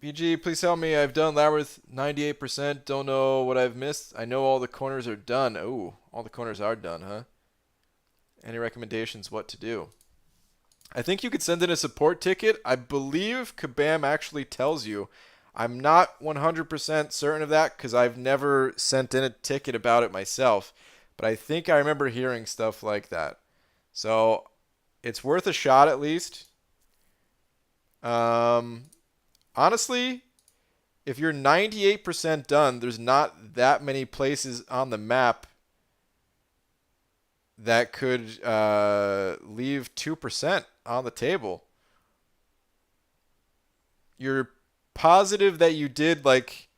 BG, please help me. I've done Labyrinth 98%. Don't know what I've missed. I know all the corners are done. Oh, all the corners are done, huh? Any recommendations what to do? I think you could send in a support ticket. I believe Kabam actually tells you. I'm not 100% certain of that because I've never sent in a ticket about it myself. But I think I remember hearing stuff like that. So it's worth a shot at least. Honestly, if you're 98% done, there's not that many places on the map that could leave 2% on the table. You're positive that you did, like,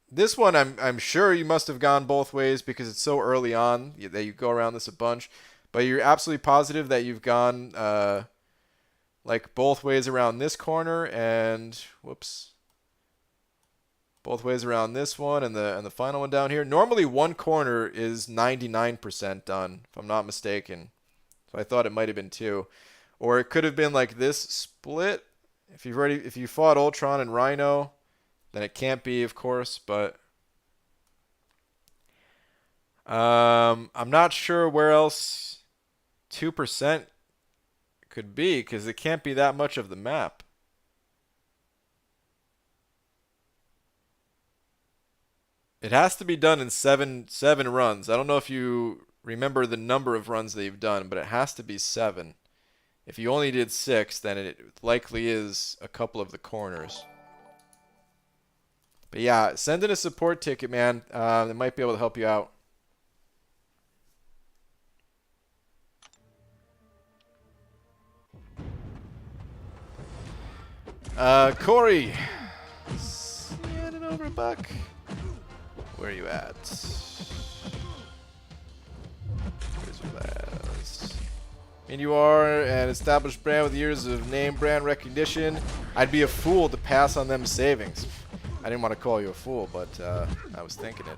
this one I'm sure you must have gone both ways because it's so early on that you go around this a bunch. But you're absolutely positive that you've gone like both ways around this corner and whoops, both ways around this one and the final one down here. Normally one corner is 99% done, if I'm not mistaken. So I thought it might have been two, or it could have been like this split. If you fought Ultron and Rhino, then it can't be, of course. But I'm not sure where else 2% could be, because it can't be that much of the map. It has to be done in seven runs. I don't know if you remember the number of runs that you've done, but it has to be 7. If you only did 6, then it likely is a couple of the corners. But yeah, send in a support ticket, man. They might be able to help you out. Corey. Send it over, Buck. Where are you at? Where's your last? And you are an established brand with years of name brand recognition. I'd be a fool to pass on them savings. I didn't want to call you a fool, but I was thinking it.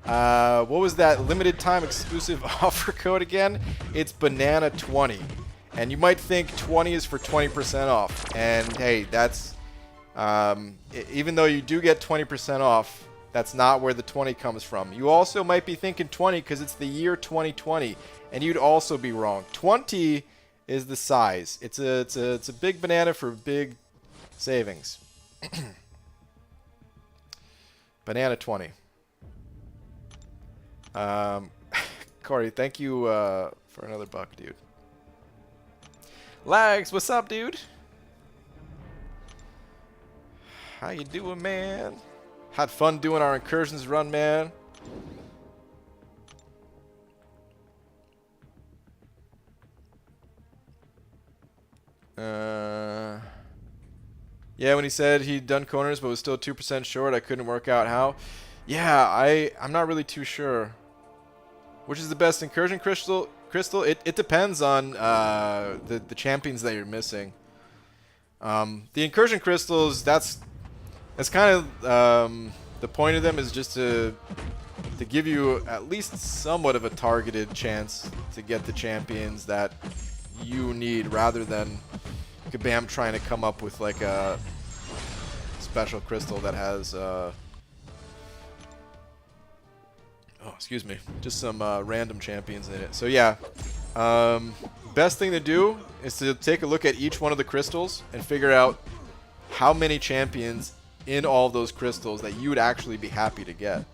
What was that limited time exclusive offer code again? It's banana20. And you might think 20 is for 20% off. And hey, that's even though you do get 20% off, that's not where the 20 comes from. You also might be thinking 20 because it's the year 2020, and you'd also be wrong. 20 is the size. It's a big banana for big savings. Banana 20. Corey, thank you for another buck, dude. Lags, what's up, dude? How you doing, man? Had fun doing our incursions run, man. Yeah, when he said he'd done corners but was still 2% short, I couldn't work out how. Yeah, I'm not really too sure. Which is the best incursion crystal? It depends on the champions that you're missing. The incursion crystals, that's kind of the point of them, is just to give you at least somewhat of a targeted chance to get the champions that you need, rather than Kabam trying to come up with like a special crystal that has excuse me, just some random champions in it. So yeah, best thing to do is to take a look at each one of the crystals and figure out how many champions in all of those crystals that you would actually be happy to get.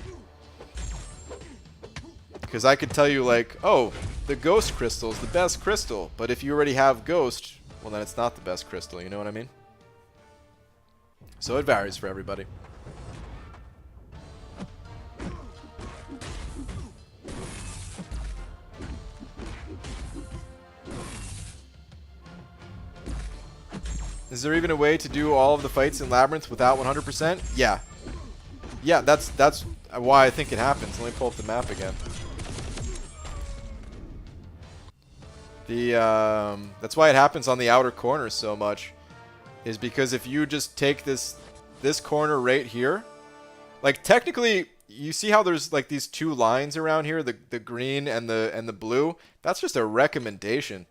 Because I could tell you, like, oh, the ghost crystal is the best crystal, but if you already have ghost, well, then it's not the best crystal, you know what I mean? So it varies for everybody. Is there even a way to do all of the fights in Labyrinth without 100%? Yeah. Yeah, that's why I think it happens. Let me pull up the map again. That's why it happens on the outer corners so much, is because if you just take this corner right here, like technically you see how there's like these two lines around here, the green and the blue. That's just a recommendation.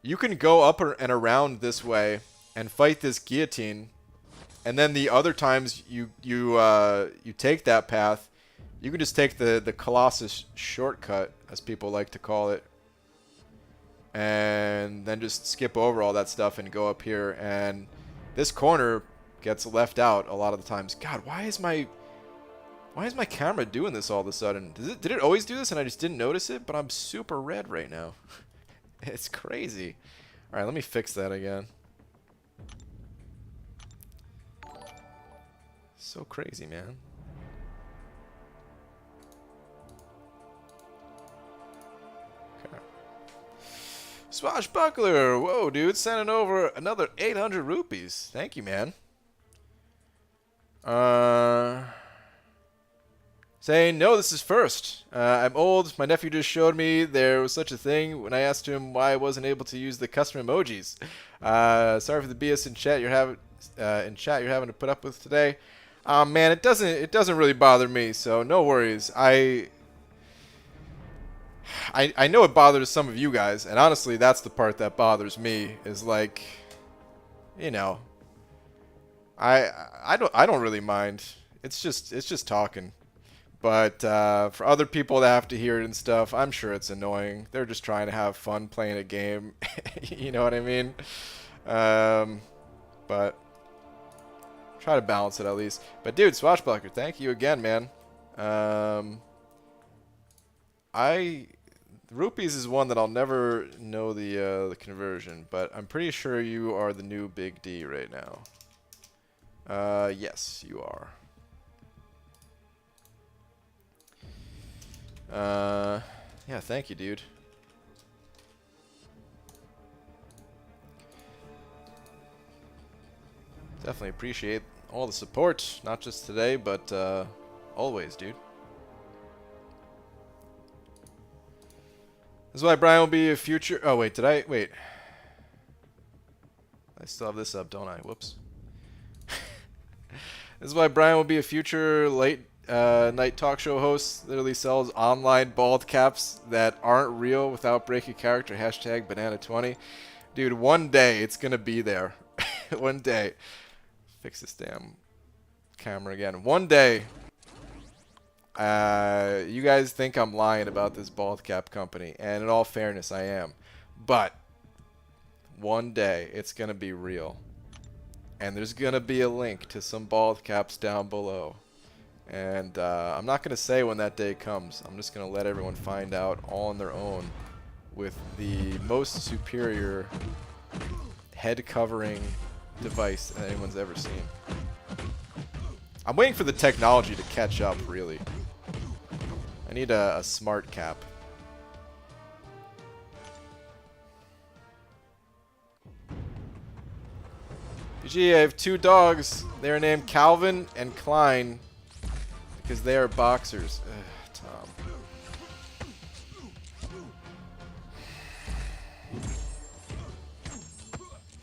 You can go up and around this way and fight this guillotine, and then the other times you take that path, you can just take the Colossus shortcut, as people like to call it, and then just skip over all that stuff and go up here. And this corner gets left out a lot of the times. God, why is my camera doing this all of a sudden? Did it always do this and I just didn't notice it? But I'm super red right now. It's crazy. All right, let me fix that again. So crazy, man. Okay. Swashbuckler, whoa, dude, sending over another 800 rupees. Thank you, man. Saying, no, this is first. I'm old. My nephew just showed me there was such a thing when I asked him why I wasn't able to use the custom emojis. Sorry for the BS in chat you're having to put up with today. Man, it doesn't really bother me, so no worries. I know it bothers some of you guys, and honestly, that's the part that bothers me. Is like, you know, I don't really mind. It's just talking. But for other people that have to hear it and stuff, I'm sure it's annoying. They're just trying to have fun playing a game. You know what I mean? But try to balance it at least. But dude, Swashbuckler, thank you again, man. Rupees is one that I'll never know the conversion, but I'm pretty sure you are the new Big D right now. Yes, you are. Yeah, thank you, dude. Definitely appreciate all the support, not just today, but always, dude. This is why Brian will be a future... Oh, wait, wait. I still have this up, don't I? Whoops. This is why Brian will be a future late night talk show host. Literally sells online bald caps that aren't real without breaking character. Hashtag banana20. Dude, one day it's going to be there. One day. Fix this damn camera again. One day, you guys think I'm lying about this bald cap company, and in all fairness, I am. But one day, it's going to be real. And there's going to be a link to some bald caps down below. And I'm not going to say when that day comes. I'm just going to let everyone find out all on their own with the most superior head-covering device that anyone's ever seen. I'm waiting for the technology to catch up, really. I need a smart cap. PG, I have two dogs. They're named Calvin and Klein because they are boxers. Ugh, Tom.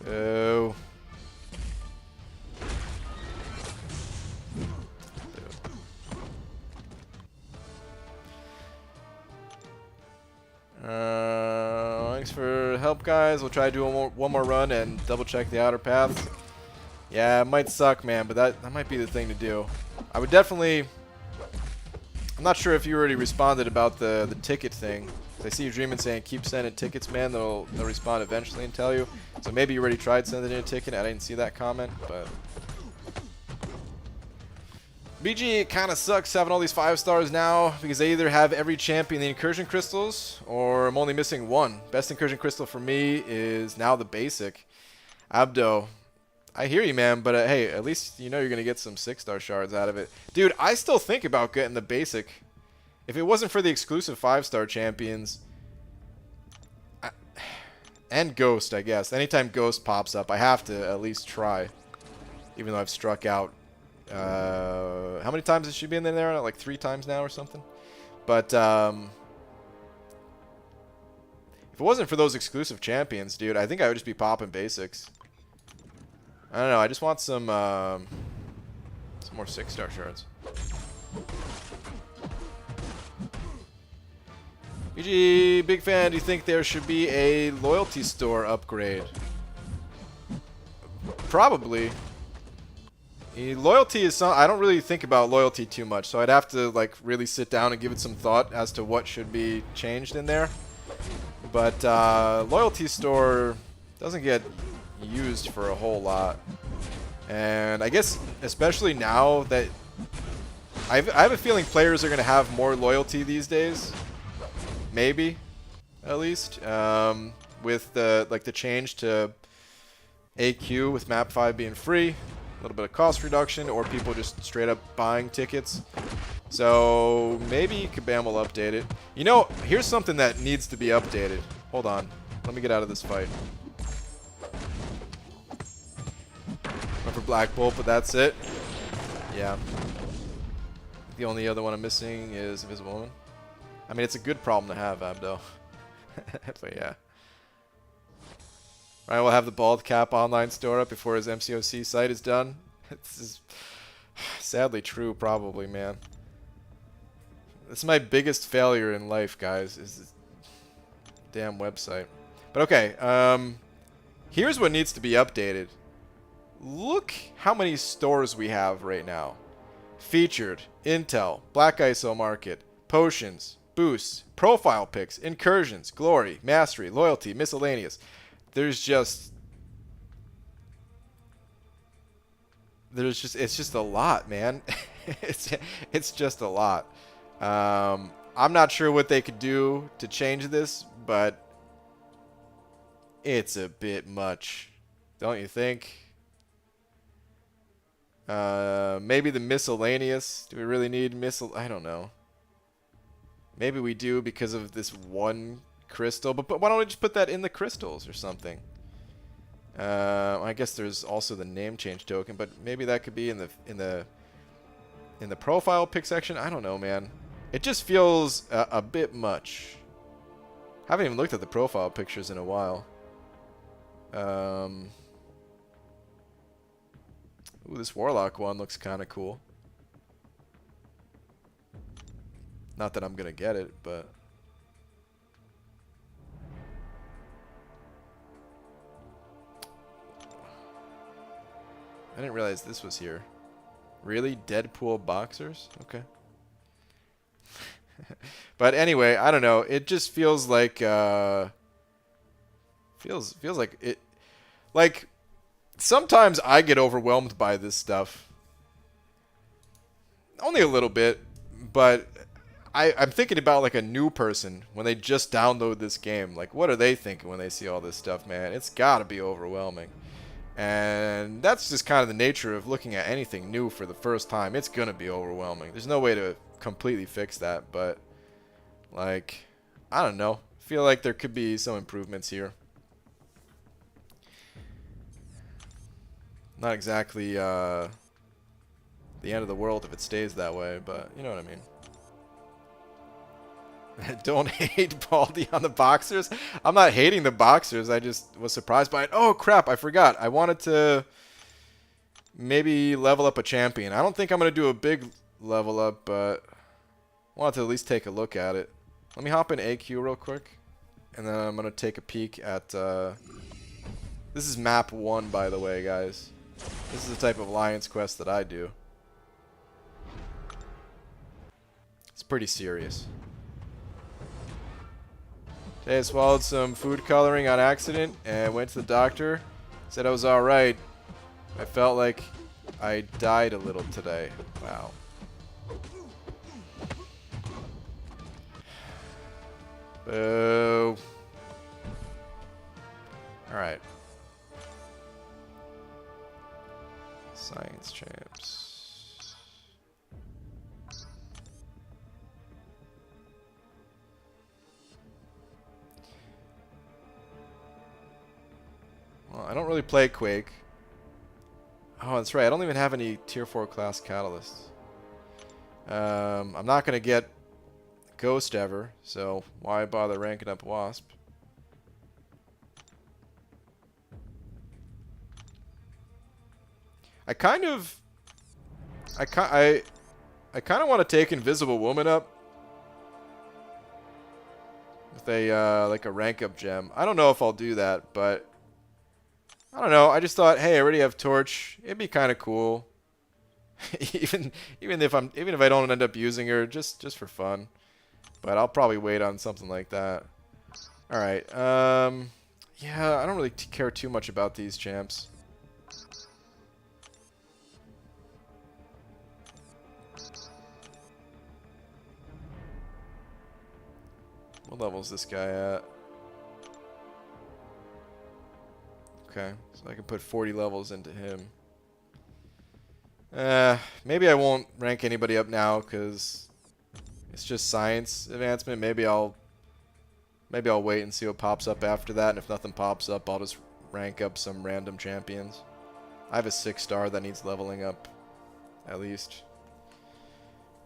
Oh. Thanks for help, guys. We'll try to do one more run and double check the outer paths. Yeah, it might suck, man, but that might be the thing to do. I would definitely... I'm not sure if you already responded about the ticket thing. I see you dreaming saying keep sending tickets, man. They'll respond eventually and tell you. So maybe you already tried sending in a ticket. I didn't see that comment, but... BG, it kind of sucks having all these 5 stars now because they either have every champion the incursion crystals or I'm only missing one. Best incursion crystal for me is now the basic. Abdo, I hear you, man, but hey, at least you know you're going to get some 6-star shards out of it. Dude, I still think about getting the basic. If it wasn't for the exclusive 5-star champions, And Ghost, I guess. Anytime Ghost pops up, I have to at least try. Even though I've struck out. How many times has she been in there? Like 3 times now or something? But, if it wasn't for those exclusive champions, dude, I think I would just be popping basics. I don't know. I just want some more 6-star shards. BG, big fan. Do you think there should be a loyalty store upgrade? Probably. Loyalty is I don't really think about loyalty too much, so I'd have to like really sit down and give it some thought as to what should be changed in there. But loyalty store doesn't get used for a whole lot, and I guess especially now that I have a feeling players are going to have more loyalty these days. Maybe, at least, with the change to AQ with map 5 being free, a little bit of cost reduction, or people just straight up buying tickets. So maybe Kabam will update it. You know, here's something that needs to be updated. Hold on, let me get out of this fight. Went for Black Bolt, but that's it. Yeah. The only other one I'm missing is Invisible Woman. I mean, it's a good problem to have, Abdo. But yeah. Ryan will have the Bald Cap online store up before his MCOC site is done. It's sadly true, probably, man. This is my biggest failure in life, guys, is this damn website. But okay, here's what needs to be updated. Look how many stores we have right now. Featured, Intel, Black ISO Market, Potions, Boosts, Profile Picks, Incursions, Glory, Mastery, Loyalty, Miscellaneous. It's just a lot, man. it's just a lot. I'm not sure what they could do to change this, but it's a bit much, don't you think? Maybe the miscellaneous. Do we really need I don't know. Maybe we do because of this one crystal, but why don't we just put that in the crystals or something? I guess there's also the name change token, but maybe that could be in the profile pick section. I don't know, man. It just feels a bit much. Haven't even looked at the profile pictures in a while. Ooh, this Warlock one looks kind of cool. Not that I'm gonna get it, but I didn't realize this was here. Really? Deadpool boxers? Okay. But anyway, I don't know. It just feels like feels like it, like sometimes I get overwhelmed by this stuff. Only a little bit, but I'm thinking about like a new person when they just download this game. Like, what are they thinking when they see all this stuff, man? It's gotta be overwhelming. And that's just kind of the nature of looking at anything new for the first time. It's gonna be overwhelming. There's no way to completely fix that, but like, I don't know. I feel like there could be some improvements here. Not exactly the end of the world if it stays that way, but you know what I mean. Don't hate Baldy on the boxers. I'm not hating the boxers. I just was surprised by it. Oh, crap. I forgot. I wanted to maybe level up a champion. I don't think I'm going to do a big level up, but I wanted to at least take a look at it. Let me hop in AQ real quick, and then I'm going to take a peek at... this is map 1, by the way, guys. This is the type of Alliance quest that I do. It's pretty serious. Today I swallowed some food coloring on accident and went to the doctor. Said I was alright. I felt like I died a little today. Wow. Boo. Alright. Science champs. really play Quake. Oh, that's right. I don't even have any tier 4 class catalysts. I'm not going to get Ghost ever, so why bother ranking up Wasp? I kind of want to take Invisible Woman up with a like a rank up gem. I don't know if I'll do that, but I don't know. I just thought, hey, I already have Torch. It'd be kind of cool, even if I don't end up using her, just for fun. But I'll probably wait on something like that. All right. Yeah, I don't really care too much about these champs. What level's this guy at? Okay, so I can put 40 levels into him. Maybe I won't rank anybody up now because it's just science advancement. Maybe I'll wait and see what pops up after that, and if nothing pops up, I'll just rank up some random champions. I have a 6-star that needs leveling up, at least.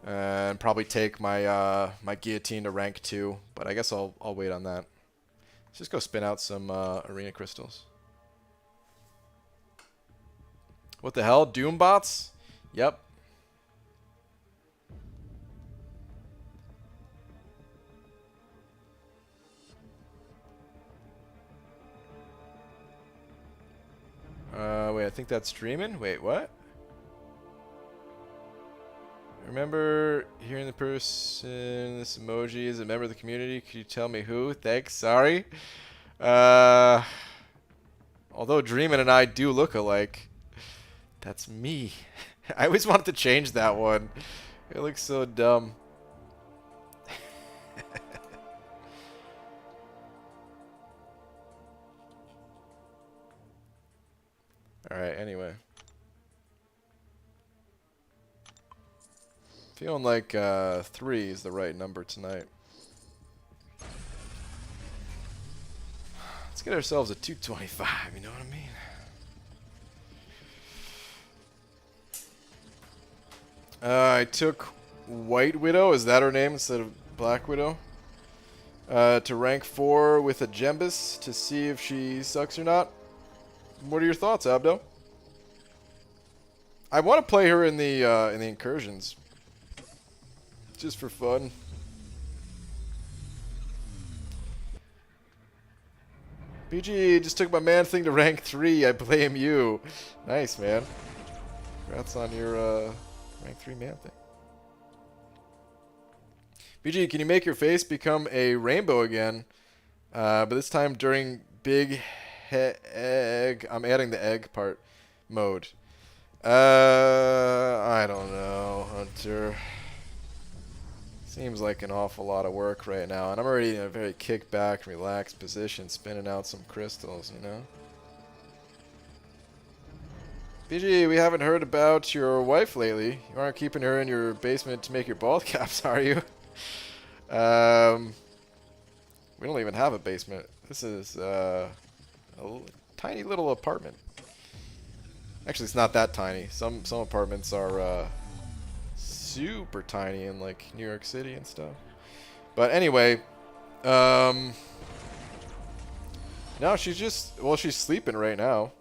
And probably take my my guillotine to rank 2, but I guess I'll wait on that. Let's just go spin out some arena crystals. What the hell? Doombots? Yep. Wait, I think that's streaming? Wait, what? Remember hearing the person, this emoji is a member of the community. Could you tell me who? Thanks, sorry. Although Dreamin' and I do look alike. That's me. I always wanted to change that one. It looks so dumb. Alright, anyway. Feeling like 3 is the right number tonight. Let's get ourselves a 225, you know what I mean? I took White Widow, is that her name instead of Black Widow? To rank 4 with a Gembus to see if she sucks or not. What are your thoughts, Abdo? I want to play her in the incursions, just for fun. BG just took my man thing to rank 3. I blame you. Nice, man. Congrats on your rank 3 man thing. BG, can you make your face become a rainbow again? But this time during big egg. I'm adding the egg part mode. I don't know, Hunter. Seems like an awful lot of work right now, and I'm already in a very kick-back, relaxed position, spinning out some crystals, you know? BG, we haven't heard about your wife lately. You aren't keeping her in your basement to make your bald caps, are you? We don't even have a basement. This is a tiny little apartment. Actually, it's not that tiny. Some apartments are super tiny in like New York City and stuff. But anyway, no, she's just, well, she's sleeping right now.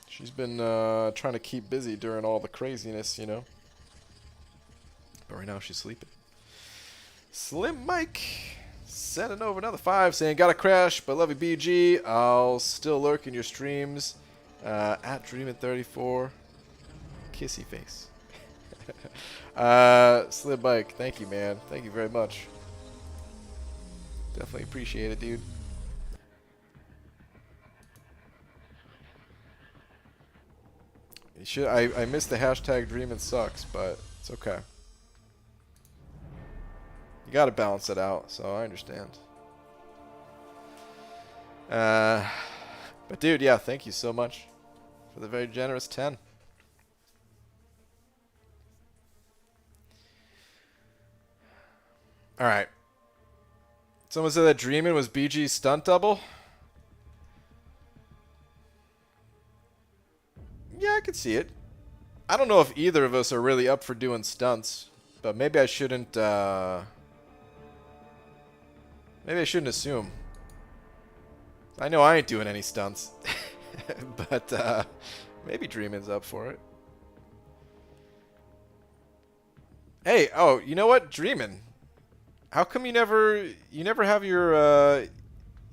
She's been trying to keep busy during all the craziness, you know. But right now she's sleeping. Slim Mike sending over another 5 saying, gotta crash, but love you BG. I'll still lurk in your streams at Dreamin34. Kissy face. Slim Mike, thank you, man. Thank you very much. Definitely appreciate it, dude. You should. I missed the hashtag Dreamin' sucks, but it's okay. You gotta balance it out, so I understand. But dude, yeah, thank you so much for the very generous 10. Alright. Someone said that Dreamin' was BG's stunt double. Yeah, I could see it. I don't know if either of us are really up for doing stunts, but maybe I shouldn't. Maybe I shouldn't assume. I know I ain't doing any stunts, but maybe Dreamin's up for it. Hey, oh, you know what, Dreamin'? How come you never have your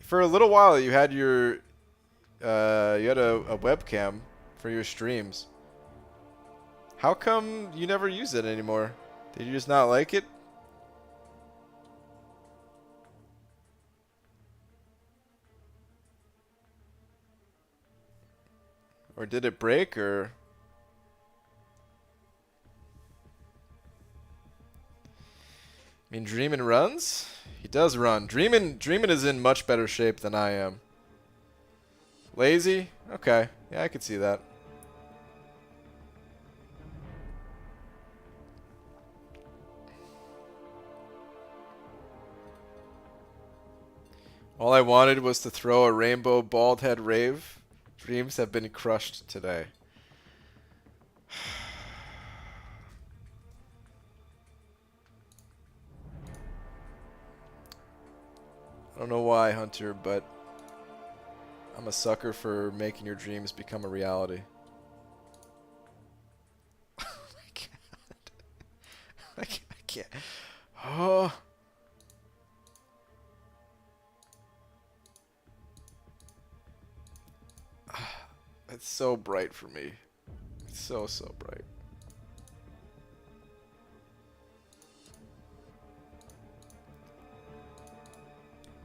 for a little while you had your you had a webcam for your streams. How come you never use it anymore? Did you just not like it? Or did it break, or? I mean, Dreamin' runs? He does run. Dreamin' is in much better shape than I am. Lazy? Okay. Yeah, I could see that. All I wanted was to throw a rainbow bald head rave. Dreams have been crushed today. I don't know why, Hunter, but I'm a sucker for making your dreams become a reality. Oh my god. I can't. Oh. It's so bright for me. It's so bright.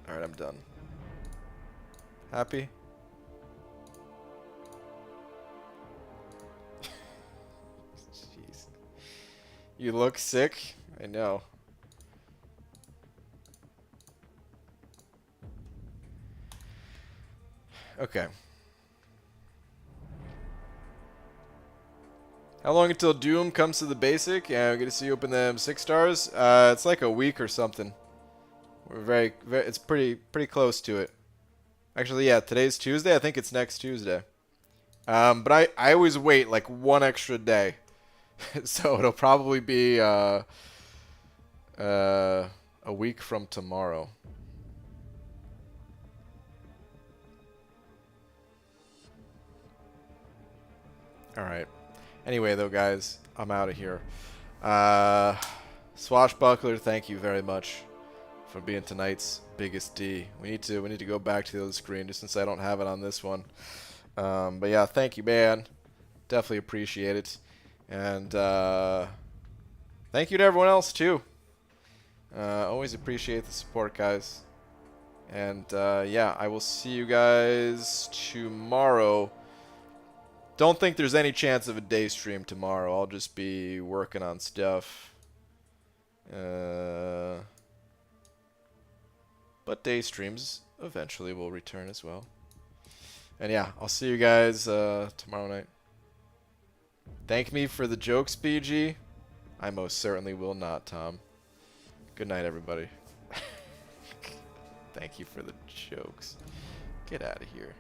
Alright, I'm done. Happy? Jeez. You look sick? I know. Okay. How long until Doom comes to the basic? Yeah, we're gonna see you open them 6 stars. It's like a week or something. We're very it's pretty close to it. Actually, yeah, today's Tuesday. I think it's next Tuesday. But I always wait like one extra day, so it'll probably be a week from tomorrow. All right. Anyway, though, guys, I'm out of here. Swashbuckler, thank you very much for being tonight's biggest D. We need to go back to the other screen just since I don't have it on this one. But yeah, thank you, man. Definitely appreciate it. And thank you to everyone else too. Always appreciate the support, guys. And yeah, I will see you guys tomorrow. Don't think there's any chance of a day stream tomorrow. I'll just be working on stuff. But day streams eventually will return as well. And yeah, I'll see you guys tomorrow night. Thank me for the jokes, BG. I most certainly will not, Tom. Good night, everybody. Thank you for the jokes. Get out of here.